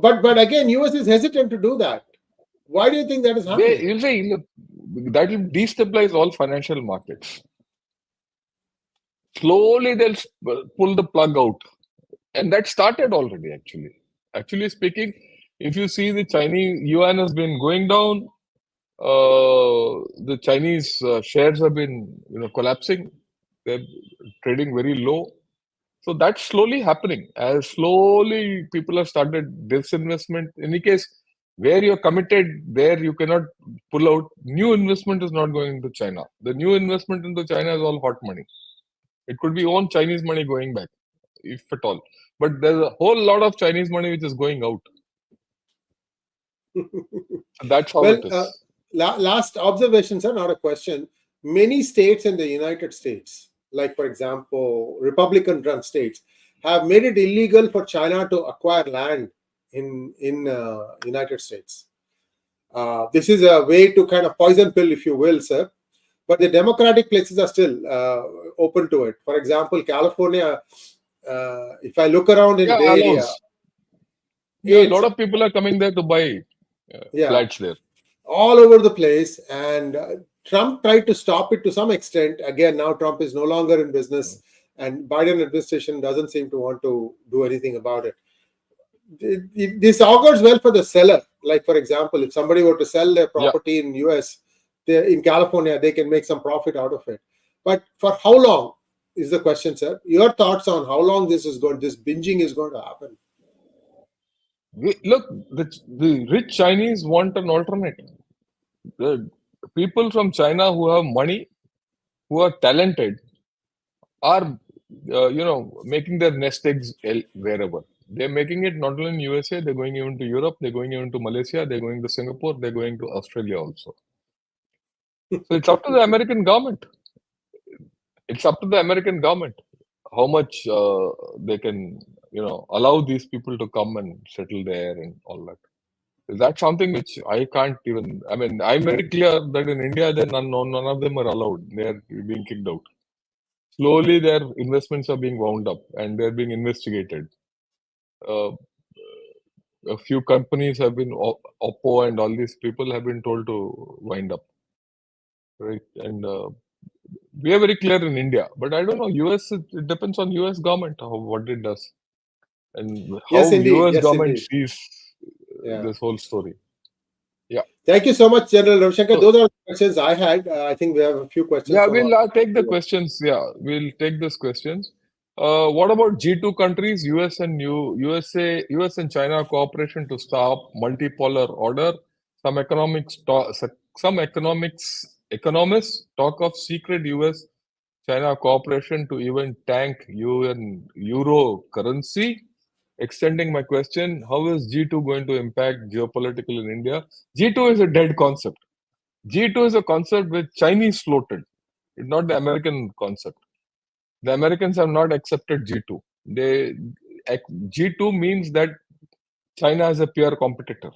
But again, US is hesitant to do that. Why do you think that is happening? You say, look, that will destabilize all financial markets. Slowly, they'll pull the plug out. And that started already, actually. Actually speaking, if you see the Chinese yuan has been going down, the Chinese shares have been, collapsing. They're trading very low. So that's slowly happening. As slowly people have started disinvestment. In any case, where you're committed, there you cannot pull out. New investment is not going into China. The new investment into China is all hot money. It could be own Chinese money going back, if at all. But there's a whole lot of Chinese money which is going out. That's how Well, it is. last observation, sir, not a question. Many states in the United States, like for example, Republican-run states, have made it illegal for China to acquire land in United States. This is a way to kind of poison pill, if you will, sir. But the democratic places are still open to it. For example, California. If I look around in Yeah, Bay Area, allows. Yeah, a it's lot of people are coming there to buy yeah, flats there. all over the place. And Trump tried to stop it to some extent. Again, now Trump is no longer in business, and Biden administration doesn't seem to want to do anything about it. This augurs well for the seller. Like for example, if somebody were to sell their Yeah. property in US, in California, they can make some profit out of it. But for how long is the question, sir? Your thoughts on how long this binging is going to happen? Look, the rich Chinese want an alternative. The people from China who have money, who are talented, are making their nest eggs wherever. They're making it not only in USA, they're going even to Europe, they're going even to Malaysia, they're going to Singapore, they're going to Australia also. So it's up to the American government. It's up to the American government how much they can, allow these people to come and settle there and all that. That's something which I can't even. I mean, I'm very clear that in India, then none of them are allowed. They are being kicked out. Slowly, their investments are being wound up and they're being investigated. Uh, a few companies have been, Oppo and all these people have been told to wind up, right? And we are very clear in India, but I don't know. US, it depends on US government what it does and Yes, how indeed. US Yes, government indeed. sees Yeah. this whole story. Yeah. Thank you so much, General Ravishankar. So Those are the questions I had. I think we have a few questions yeah, from our. we'll take the questions. Yeah, we'll take these questions. What about G2 countries, US and USA, US and China cooperation to stop multipolar order? Some economists talk of secret US China cooperation to even tank UN euro currency. Extending my question, how is G2 going to impact geopolitical in India? G2 is a dead concept. G2 is a concept which Chinese floated. It's not the American concept. The Americans have not accepted G2. G2 means that China is a peer competitor,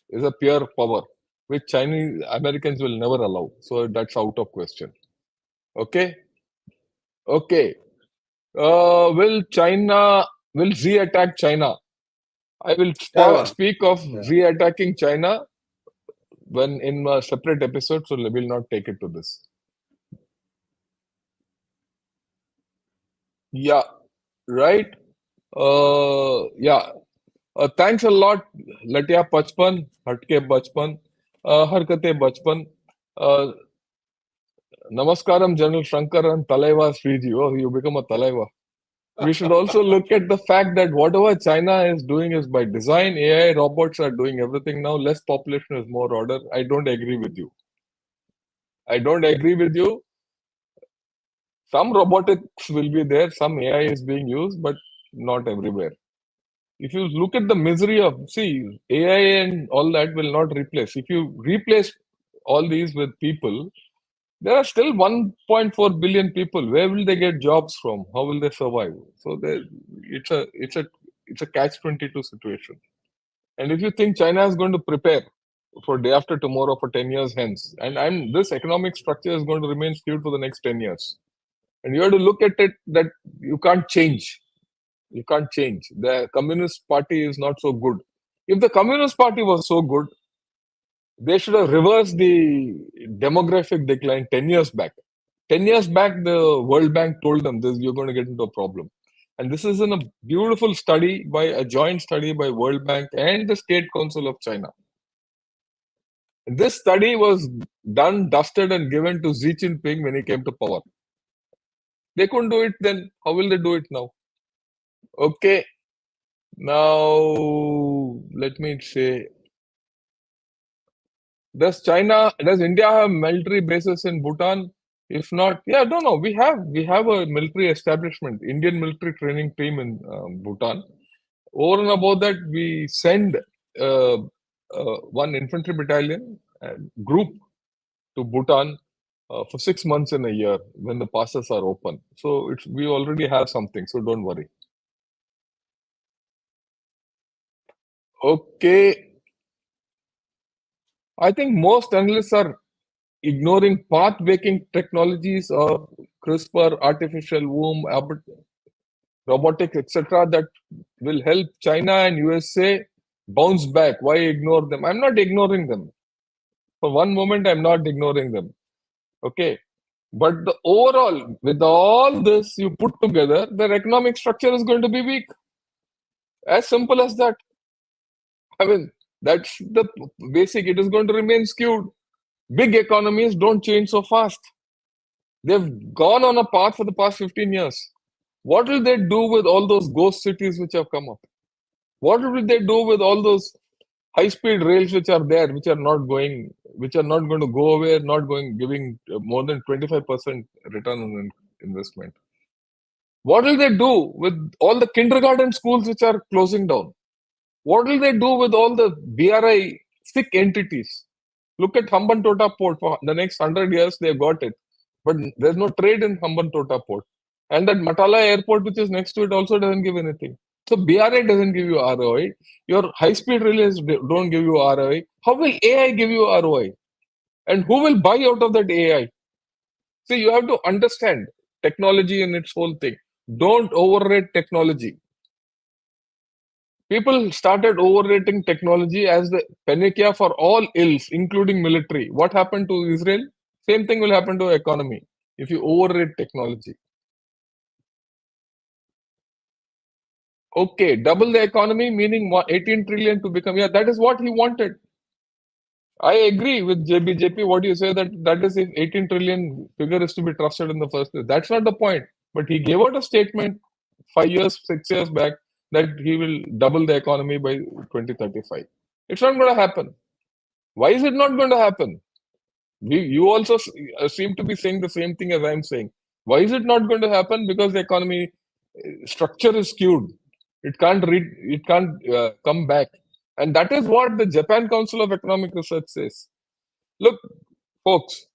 is a peer power, which Chinese Americans will never allow. So that's out of question. Okay, okay. Will Z attack China? I will Taiwan. speak of Yeah. Z attacking China when in a separate episode, so we will not take it to this. Yeah, right. Yeah. Thanks a lot, Latya Pachpan, Hatke Bachpan, Harkate Bachpan. Uh, Namaskaram, General Shankaran, Talaiva Sriji. Oh, you become a Talaiva. We should also look at the fact that whatever China is doing is by design. AI robots are doing everything now. Less population is more order. I don't agree with you. I don't agree with you. Some robotics will be there, some AI is being used, but not everywhere. If you look at the misery of, see, AI and all that will not replace. If you replace all these with people, there are still 1.4 billion people. Where will they get jobs from? How will they survive? So it's a catch-22 situation. And if you think China is going to prepare for day after tomorrow for 10 years hence, and this economic structure is going to remain skewed for the next 10 years. And you have to look at it that you can't change. You can't change. The Communist Party is not so good. If the Communist Party was so good, they should have reversed the demographic decline 10 years back. 10 years back, the World Bank told them this, you're going to get into a problem. And this is in a beautiful study by a joint study by World Bank and the State Council of China. This study was done, dusted, and given to Xi Jinping when he came to power. They couldn't do it then. How will they do it now? Okay, now let me say, does India have military bases in Bhutan? If not, yeah, no, we have a military establishment, Indian military training team in Bhutan. Over and above that, we send uh, one infantry battalion group to Bhutan for 6 months in a year when the passes are open. So we already have something. So don't worry. Okay, I think most analysts are ignoring path-breaking technologies of CRISPR, artificial womb, robotics, etc., that will help China and USA bounce back. Why ignore them? I'm not ignoring them. For one moment, I'm not ignoring them. Okay. But the overall, with all this you put together, their economic structure is going to be weak. As simple as that. I mean, that's the basic. It is going to remain skewed. Big economies don't change so fast. They've gone on a path for the past 15 years. What will they do with all those ghost cities which have come up? What will they do with all those high-speed rails which are there, which are not going to go away, not going giving more than 25% return on investment? What will they do with all the kindergarten schools which are closing down? What will they do with all the BRI sick entities? Look at Hambantota port. For the next 100 years, they've got it. But there's no trade in Hambantota port. And that Matala airport, which is next to it, also doesn't give anything. So BRI doesn't give you ROI. Your high-speed relays don't give you ROI. How will AI give you ROI? And who will buy out of that AI? See, you have to understand technology in its whole thing. Don't overrate technology. People started overrating technology as the panacea for all ills, including military. What happened to Israel? Same thing will happen to economy if you overrate technology. Okay, double the economy, meaning 18 trillion to become. Yeah, that is what he wanted. I agree with JP. What you say that is if 18 trillion figure is to be trusted in the first place. That's not the point. But he gave out a statement 5 years, 6 years back that he will double the economy by 2035. It's not going to happen. Why is it not going to happen? You also seem to be saying the same thing as I'm saying. Why is it not going to happen? Because the economy structure is skewed. It can't come back. And that is what the Japan Council of Economic Research says. Look, folks,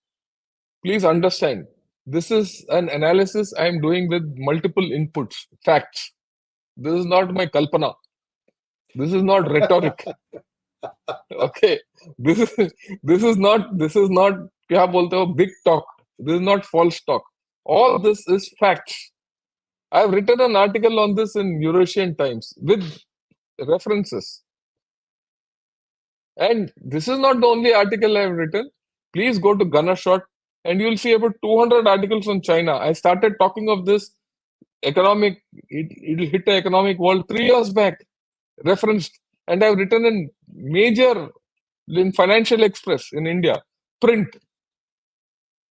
please understand. This is an analysis I'm doing with multiple inputs, facts. This is not my kalpana. This is not rhetoric. Okay, this is not क्या बोलते हो big talk. This is not false talk. All this is facts. I have written an article on this in Eurasian Times with references. And this is not the only article I have written. Please go to Gunnershot and you'll see about 200 articles on China. I started talking of this it'll hit the economic world 3 years back, referenced. And I've written in major in Financial Express in India, print.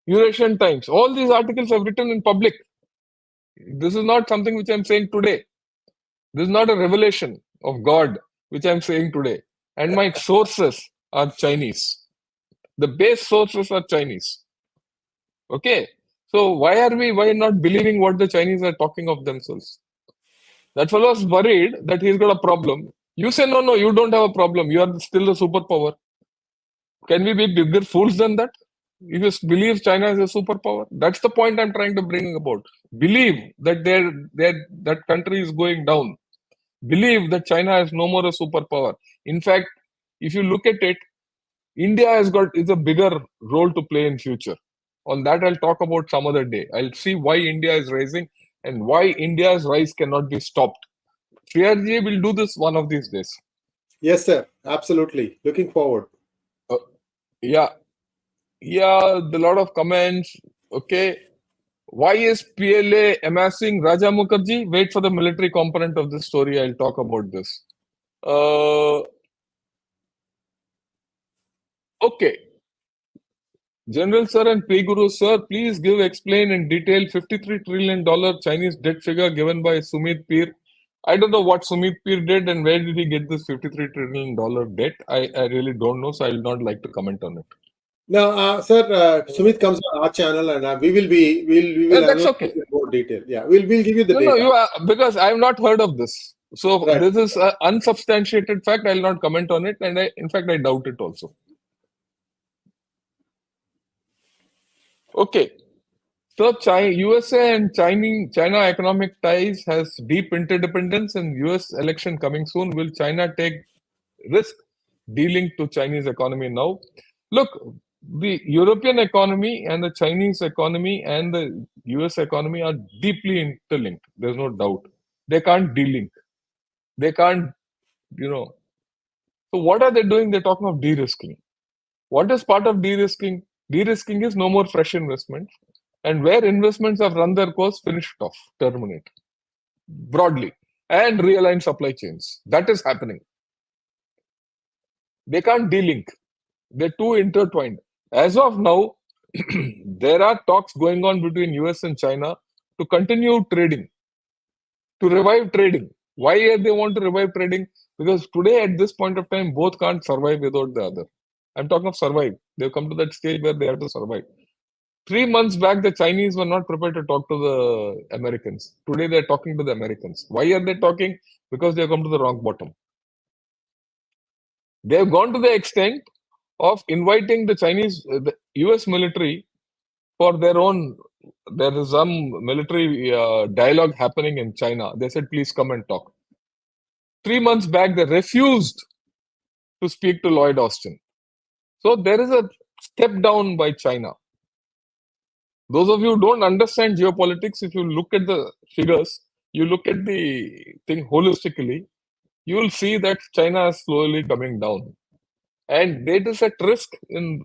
Eurasian Times. All these articles I've written in public. This is not something which I'm saying today. This is not a revelation of God which I'm saying today. And my sources are Chinese. The base sources are Chinese. Okay. So why not believing what the Chinese are talking of themselves? That fellow is worried that he's got a problem. You say, no, you don't have a problem. You are still a superpower. Can we be bigger fools than that? You just believe China is a superpower. That's the point I'm trying to bring about. Believe that that country is going down. Believe that China is no more a superpower. In fact, if you look at it, India is a bigger role to play in future. On that, I'll talk about some other day. I'll see why India is rising and why India's rise cannot be stopped. 3RG will do this one of these days. Yes, sir. Absolutely. Looking forward. Uh, yeah, yeah, a lot of comments. Okay, why is PLA amassing Raja Mukherjee? Wait for the military component of this story. I'll talk about this. Uh, okay. General Sir and P Guru Sir, please explain in detail $53 trillion Chinese debt figure given by Sumit Peer. I don't know what Sumit Peer did and where did he get this $53 trillion debt. I really don't know, so I will not like to comment on it. Now, sir, Sumit comes on our channel, and we will That's analyze okay. in more detail. Yeah, we'll give you the No, data. you are, because I have not heard of this. So Right. this is an unsubstantiated fact. I will not comment on it, and in fact, I doubt it also. Okay. So USA and China economic ties has deep interdependence, and US election coming soon. Will China take risk dealing to Chinese economy now? Look, the European economy and the Chinese economy and the US economy are deeply interlinked. There's no doubt. They can't delink. They can't, you know. So what are they doing? They're talking of de-risking. What is part of de-risking? De-risking is no more fresh investments. And where investments have run their course, finish it off, terminate broadly, and realign supply chains. That is happening. They can't de-link. They're too intertwined. As of now, there are talks going on between US and China to continue trading, to revive trading. Why they want to revive trading? Because today, at this point of time, both can't survive without the other. I'm talking of survive. They've come to that stage where they have to survive. 3 months back, the Chinese were not prepared to talk to the Americans. Today, they're talking to the Americans. Why are they talking? Because they've come to the wrong bottom. They've gone to the extent of inviting the the US military for their own. There is some military dialogue happening in China. They said, please come and talk. 3 months back, they refused to speak to Lloyd Austin. So there is a step down by China. Those of you who don't understand geopolitics, if you look at the figures, you look at the thing holistically, you will see that China is slowly coming down. And it is at risk in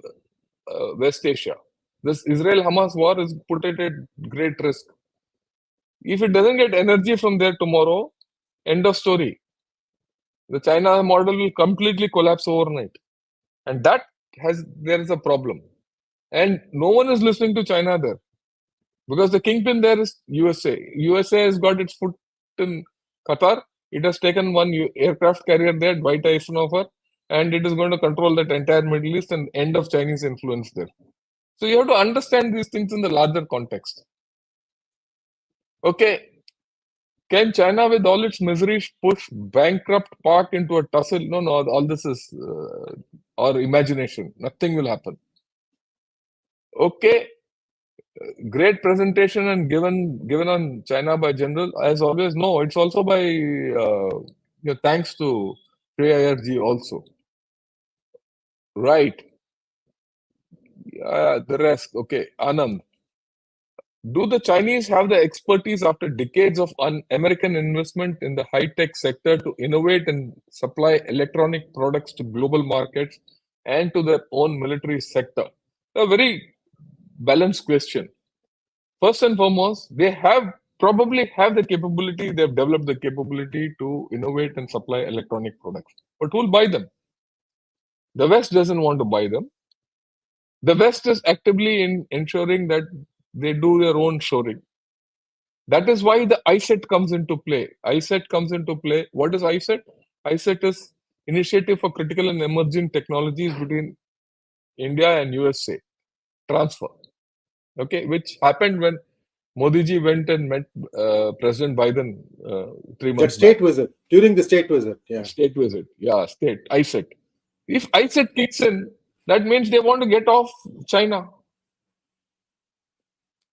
West Asia. This Israel-Hamas war is put at great risk. If it doesn't get energy from there tomorrow, end of story. The China model will completely collapse overnight. And there is a problem. And no one is listening to China there. Because the kingpin there is USA. USA has got its foot in Qatar. It has taken one aircraft carrier there, Dwight Eisenhower, and it is going to control that entire Middle East and end of Chinese influence there. So you have to understand these things in the larger context. Okay, can China, with all its miseries, push bankrupt Park into a tussle? No, all this is our imagination. Nothing will happen. Okay, great presentation and given on China by General. As always, no, it's also by thanks to PIRG also. Right. The rest. Okay, Anand. Do the Chinese have the expertise after decades of American investment in the high-tech sector to innovate and supply electronic products to global markets and to their own military sector? A very balanced question. First and foremost, they probably have the capability, they've developed the capability to innovate and supply electronic products. But who'll buy them? The West doesn't want to buy them. The West is actively ensuring that they do their own shoring. That is why the ISET comes into play. ISET comes into play. What is ISET? ISET is Initiative for Critical and Emerging Technologies between India and USA transfer. Okay, which happened when Modi ji went and met President Biden 3 months back. That state visit, during the state visit, yeah. State visit, yeah, state ISET. If ISET kicks in, that means they want to get off China.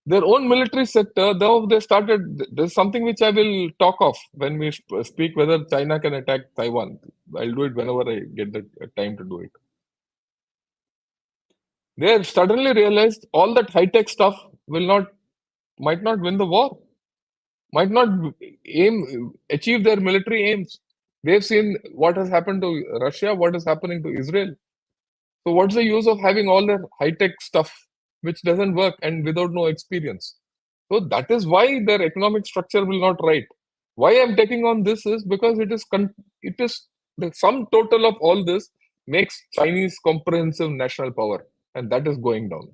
Their own military sector, though they started, there's something which I will talk of when we speak whether China can attack Taiwan. I'll do it whenever I get the time to do it. They have suddenly realized all that high-tech stuff might not win the war, might not achieve their military aims. They've seen what has happened to Russia, what is happening to Israel. So what's the use of having all that high-tech stuff which doesn't work and without no experience? So that is why their economic structure will not right. Why I'm taking on this is because it is the sum total of all this makes Chinese comprehensive national power, and that is going down.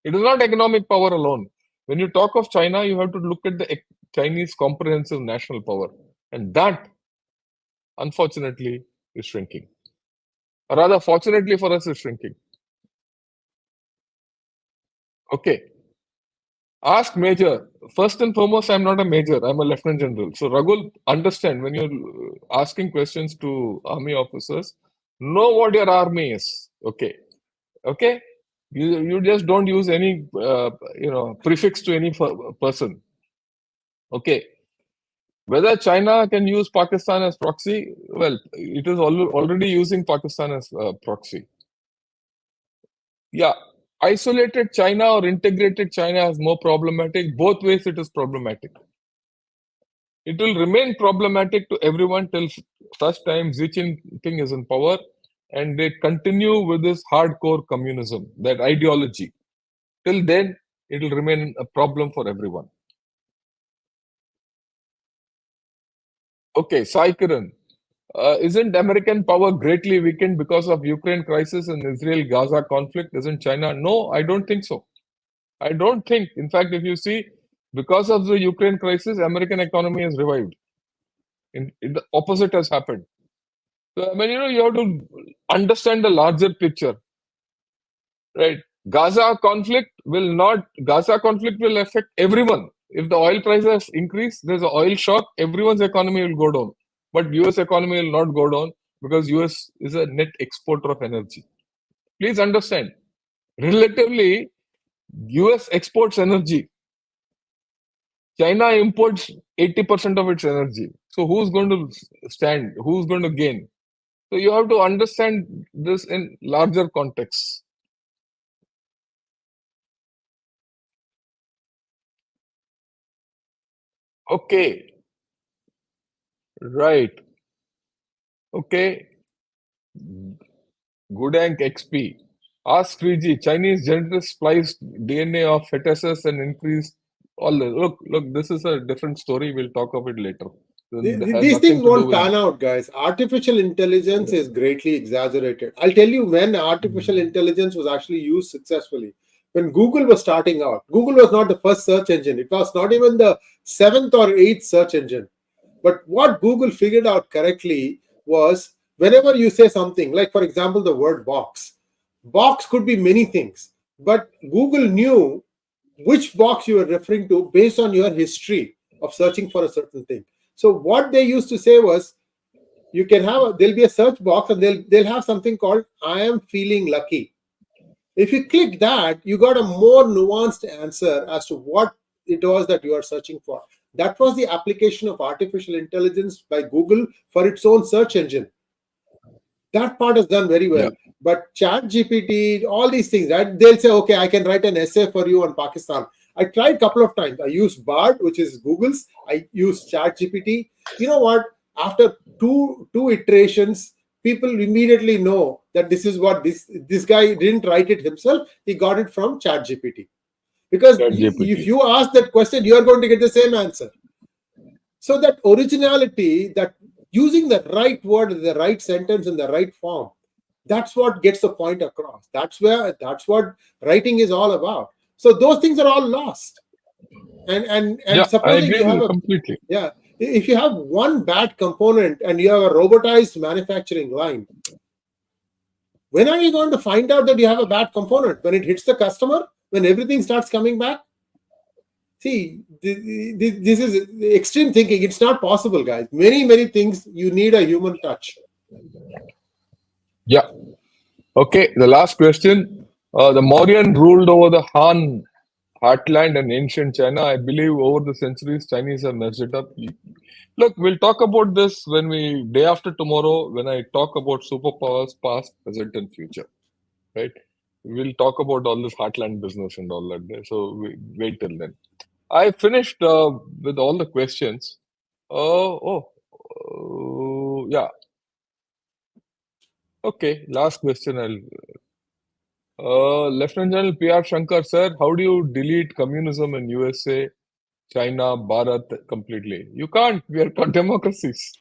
It is not economic power alone. When you talk of China, you have to look at the Chinese comprehensive national power, and that, unfortunately, is shrinking. Or rather, fortunately for us, is shrinking. Okay. Ask Major. First and foremost, I'm not a major, I'm a lieutenant general. So, Ragul, understand when you're asking questions to army officers, know what your army is. Okay. Okay. You just don't use any prefix to any person. Okay. Whether China can use Pakistan as proxy, well, it is already using Pakistan as proxy. Yeah, isolated China or integrated China is more problematic. Both ways it is problematic. It will remain problematic to everyone till such time Xi Jinping is in power and they continue with this hardcore communism, that ideology. Till then, it will remain a problem for everyone. Okay, Sai Kiran. Isn't American power greatly weakened because of Ukraine crisis and Israel-Gaza conflict? Isn't China? No, I don't think so. I don't think. In fact, if you see, because of the Ukraine crisis, American economy has revived. The opposite has happened. So, I mean, you have to understand the larger picture, right? Gaza conflict will affect everyone. If the oil prices increase, there's an oil shock, everyone's economy will go down. But US economy will not go down because US is a net exporter of energy. Please understand, relatively, US exports energy. China imports 80% of its energy. So who's going to stand? Who's going to gain? So you have to understand this in larger context. Okay, right. Okay, Goodank XP. Ask 3G. Chinese genetics spliced DNA of fetuses and increased all the look. This is a different story. We'll talk of it later. It has These nothing things to do won't with. pan out, guys. Artificial intelligence is greatly exaggerated. I'll tell you when artificial intelligence was actually used successfully. When Google was starting out, Google was not the first search engine. It was not even the seventh or eighth search engine. But what Google figured out correctly was whenever you say something, like for example, the word box could be many things. But Google knew which box you were referring to based on your history of searching for a certain thing. So what they used to say was, you can have there'll be a search box and they'll have something called I am feeling lucky. If you click that, you got a more nuanced answer as to what it was that you are searching for. That was the application of artificial intelligence by Google for its own search engine. That part is done very well. Yeah. But Chat GPT, all these things, right? They'll say, okay, I can write an essay for you on Pakistan. I tried a couple of times. I used Bard, which is Google's. I used Chat GPT. You know what? After two iterations, people immediately know that this is what this guy didn't write it himself. He got it from Chat GPT. Because if you ask that question, you are going to get the same answer. So that originality, that using the right word, the right sentence in the right form, That's what gets the point across. That's what writing is all about. So those things are all lost. And Yeah, I supposing agree you with have you a, completely. yeah, if you have one bad component and you have a robotized manufacturing line, when are you going to find out that you have a bad component? When it hits the customer? When everything starts coming back? See, this is extreme thinking. It's not possible, guys. Many things you need a human touch. Yeah. Okay, the last question. The Mauryan ruled over the Han heartland and ancient China. I believe over the centuries, Chinese have messed it up. Look, we'll talk about this when we, day after tomorrow, when I talk about superpowers, past, present, and future. Right? We'll talk about all this heartland business and all that. There. So wait till then. I finished with all the questions. Yeah. Okay, last question. Lieutenant General P.R. Shankar, sir, how do you delete communism in USA, China, Bharat completely? You can't. We are democracies.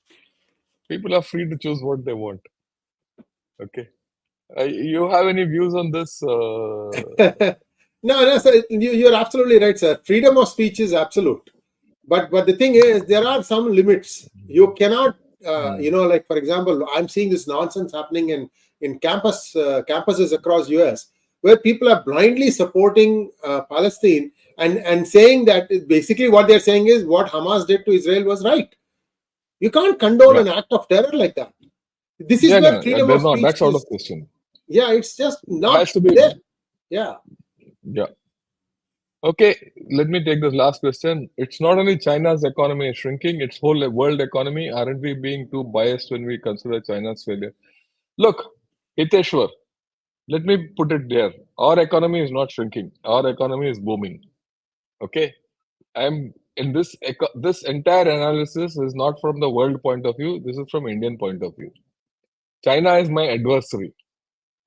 People are free to choose what they want. Okay. You have any views on this? No, sir, you're absolutely right, sir. Freedom of speech is absolute. But the thing is, there are some limits. You cannot, like for example, I'm seeing this nonsense happening in campuses across US, where people are blindly supporting Palestine and saying that basically what they're saying is what Hamas did to Israel was right. You can't condone Yeah. an act of terror like that. This is Yeah, where no, freedom they're of not. speech That's out is. of question. Yeah, it's just not Has to be. there. Yeah. Yeah. Okay, let me take this last question. It's not only China's economy is shrinking, it's whole world economy. Aren't we being too biased when we consider China's failure? Look, Hiteshwar, let me put it there. Our economy is not shrinking. Our economy is booming. Okay, I'm in this entire analysis is not from the world point of view. This is from Indian point of view. China is my adversary.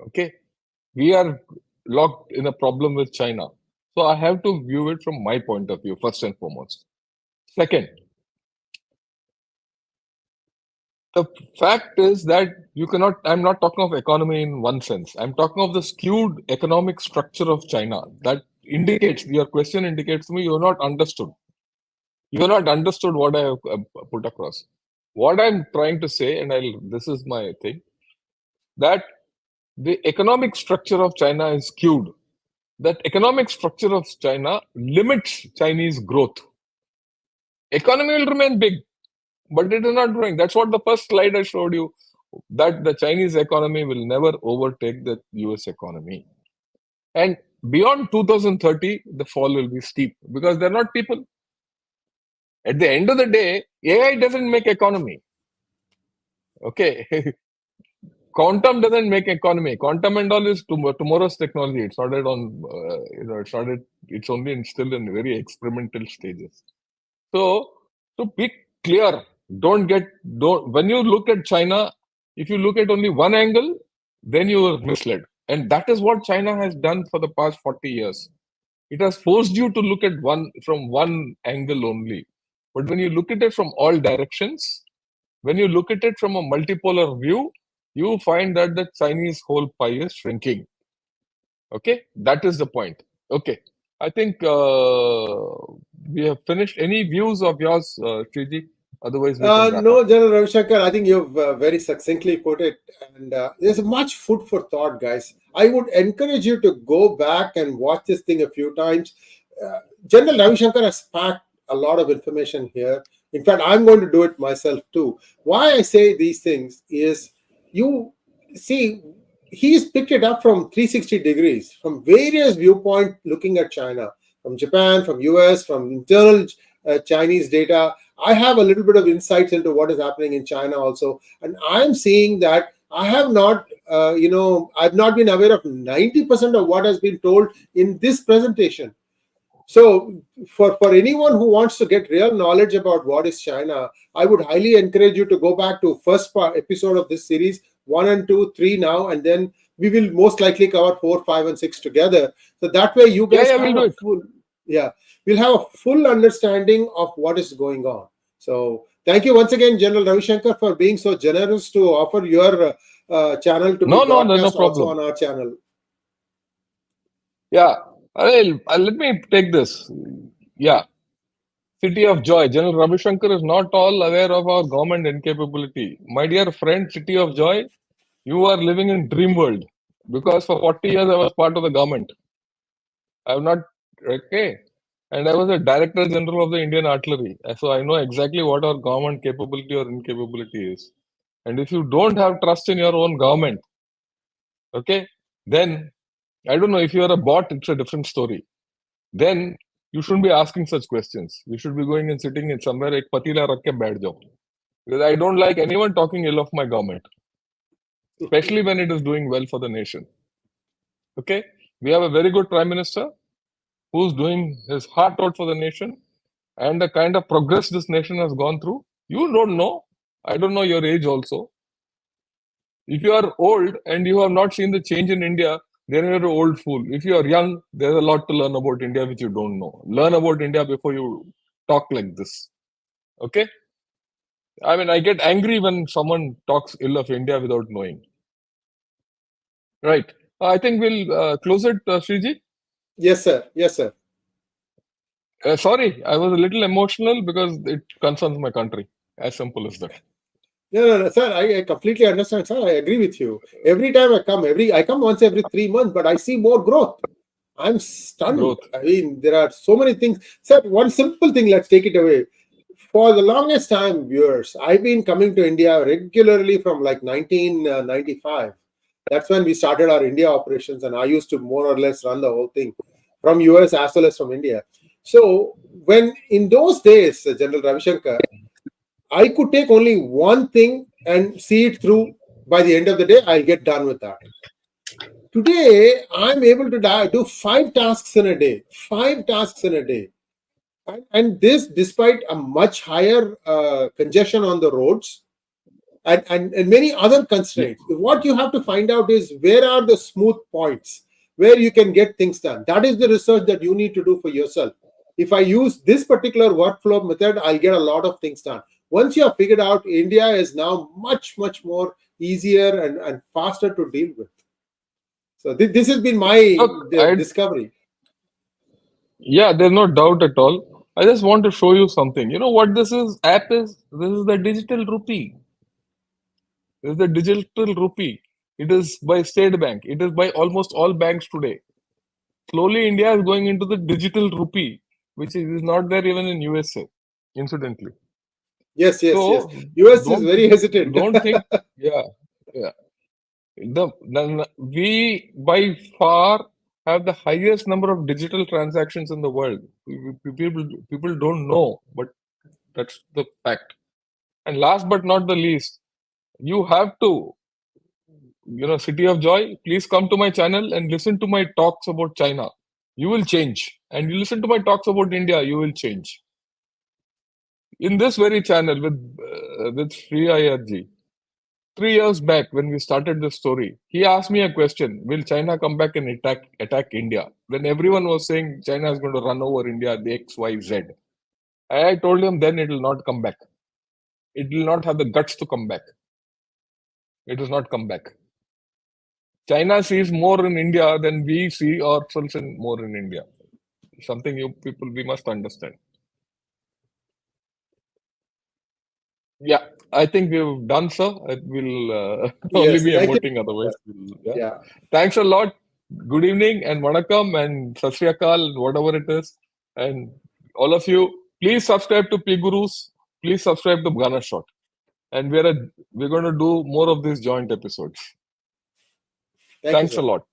Okay, we are locked in a problem with China. So I have to view it from my point of view, first and foremost. Second, the fact is that you cannot, I'm not talking of economy in one sense. I'm talking of the skewed economic structure of China. That indicates, your question indicates to me you're not understood. You're not understood what I have put across. What I'm trying to say, and this is my thing, that the economic structure of China is skewed. That economic structure of China limits Chinese growth. Economy will remain big, but it is not growing. That's what the first slide I showed you, that the Chinese economy will never overtake the US economy. And beyond 2030, the fall will be steep because they're not people. At the end of the day, AI doesn't make economy. Okay. Quantum doesn't make economy. Quantum and all is tomorrow's technology. It's started on, it's only still in very experimental stages. So be clear. When you look at China, if you look at only one angle, then you are misled. And that is what China has done for the past 40 years. It has forced you to look at from one angle only. But when you look at it from all directions, when you look at it from a multipolar view, you find that the Chinese whole pie is shrinking. Okay, that is the point. Okay, I think we have finished. Any views of yours, Shriji? Otherwise, we can wrap up. No, General Ravishankar, I think you've very succinctly put it. And there's much food for thought, guys. I would encourage you to go back and watch this thing a few times. General Ravishankar has packed a lot of information here. In fact, I'm going to do it myself too. Why I say these things is you see, he's picked it up from 360 degrees, from various viewpoints looking at China, from Japan, from US, from internal Chinese data. I have a little bit of insights into what is happening in China also, and I'm seeing that I have not, I've not been aware of 90% of what has been told in this presentation. So, for anyone who wants to get real knowledge about what is China, I would highly encourage you to go back to episode of this series, 1 and 2, 3 now, and then we will most likely cover 4, 5, and 6 together. So that way, you Yeah, guys yeah, have we'll do a it. full, yeah, we'll have a full understanding of what is going on. So, thank you once again, General Ravishankar, for being so generous to offer your channel to be No, no, there's no broadcast also problem. on our channel. Yeah. Let me take this. Yeah. City of Joy. General Ravi Shankar is not all aware of our government incapability. My dear friend, City of Joy, you are living in dream world because for 40 years I was part of the government. I have not, okay. And I was a Director General of the Indian Artillery. So I know exactly what our government capability or incapability is. And if you don't have trust in your own government, okay, then I don't know, if you are a bot, it's a different story. Then you shouldn't be asking such questions. You should be going and sitting in somewhere, ek patila rakh ke baith jao. Because I don't like anyone talking ill of my government, especially when it is doing well for the nation. Okay, we have a very good Prime Minister who's doing his heart out for the nation, and the kind of progress this nation has gone through. You don't know. I don't know your age also. If you are old and you have not seen the change in India, then you're an old fool. If you are young, there's a lot to learn about India which you don't know. Learn about India before you talk like this. Okay? I mean, I get angry when someone talks ill of India without knowing. Right. I think we'll close it, Sriji. Yes, sir. Yes, sir. Sorry, I was a little emotional because it concerns my country. As simple as that. No, sir. I completely understand, sir. I agree with you. Every time I come once every 3 months, but I see more growth. I'm stunned. Growth. I mean, there are so many things. Sir, one simple thing, let's take it away. For the longest time, viewers, I've been coming to India regularly from like 1995. That's when we started our India operations, and I used to more or less run the whole thing from US as well as from India. So, when in those days, General Ravi Shankar, I could take only one thing and see it through. By the end of the day, I'll get done with that. Today, I'm able to do 5 tasks in a day. 5 tasks in a day. And this despite a much higher congestion on the roads and many other Yeah. constraints. What you have to find out is where are the smooth points where you can get things done. That is the research that you need to do for yourself. If I use this particular workflow method, I'll get a lot of things done. Once you have figured out, India is now much, much more easier and faster to deal with. So this has been my Look, I discovery. yeah, there's no doubt at all. I just want to show you something. You know what this is? App is this is the digital rupee. This is the digital rupee. It is by State Bank. It is by almost all banks today. Slowly, India is going into the digital rupee, which is not there even in USA, incidentally. Yes, yes, yes. So US is don't very hesitant. don't think. Yeah, yeah. We by far have the highest number of digital transactions in the world. People don't know, but that's the fact. And last but not the least, you have to, City of Joy, please come to my channel and listen to my talks about China. You will change. And you listen to my talks about India, you will change. In this very channel with Free IRG, 3 years back when we started this story, he asked me a question: will China come back and attack India? When everyone was saying China is going to run over India, the X, Y, Z. I told him then it will not come back. It will not have the guts to come back. It does not come back. China sees more in India than we see ourselves in more in India. Something you people we must understand. Yeah, I think we've done so. We'll only Yes, be thank you. emoting otherwise. Yeah. Yeah. Thanks a lot. Good evening and vanakkam and sat sri akal, whatever it is. And all of you, please subscribe to P Gurus. Please subscribe to Ghana Shot. And we're going to do more of these joint episodes. Thank you, Thanks a sir. lot.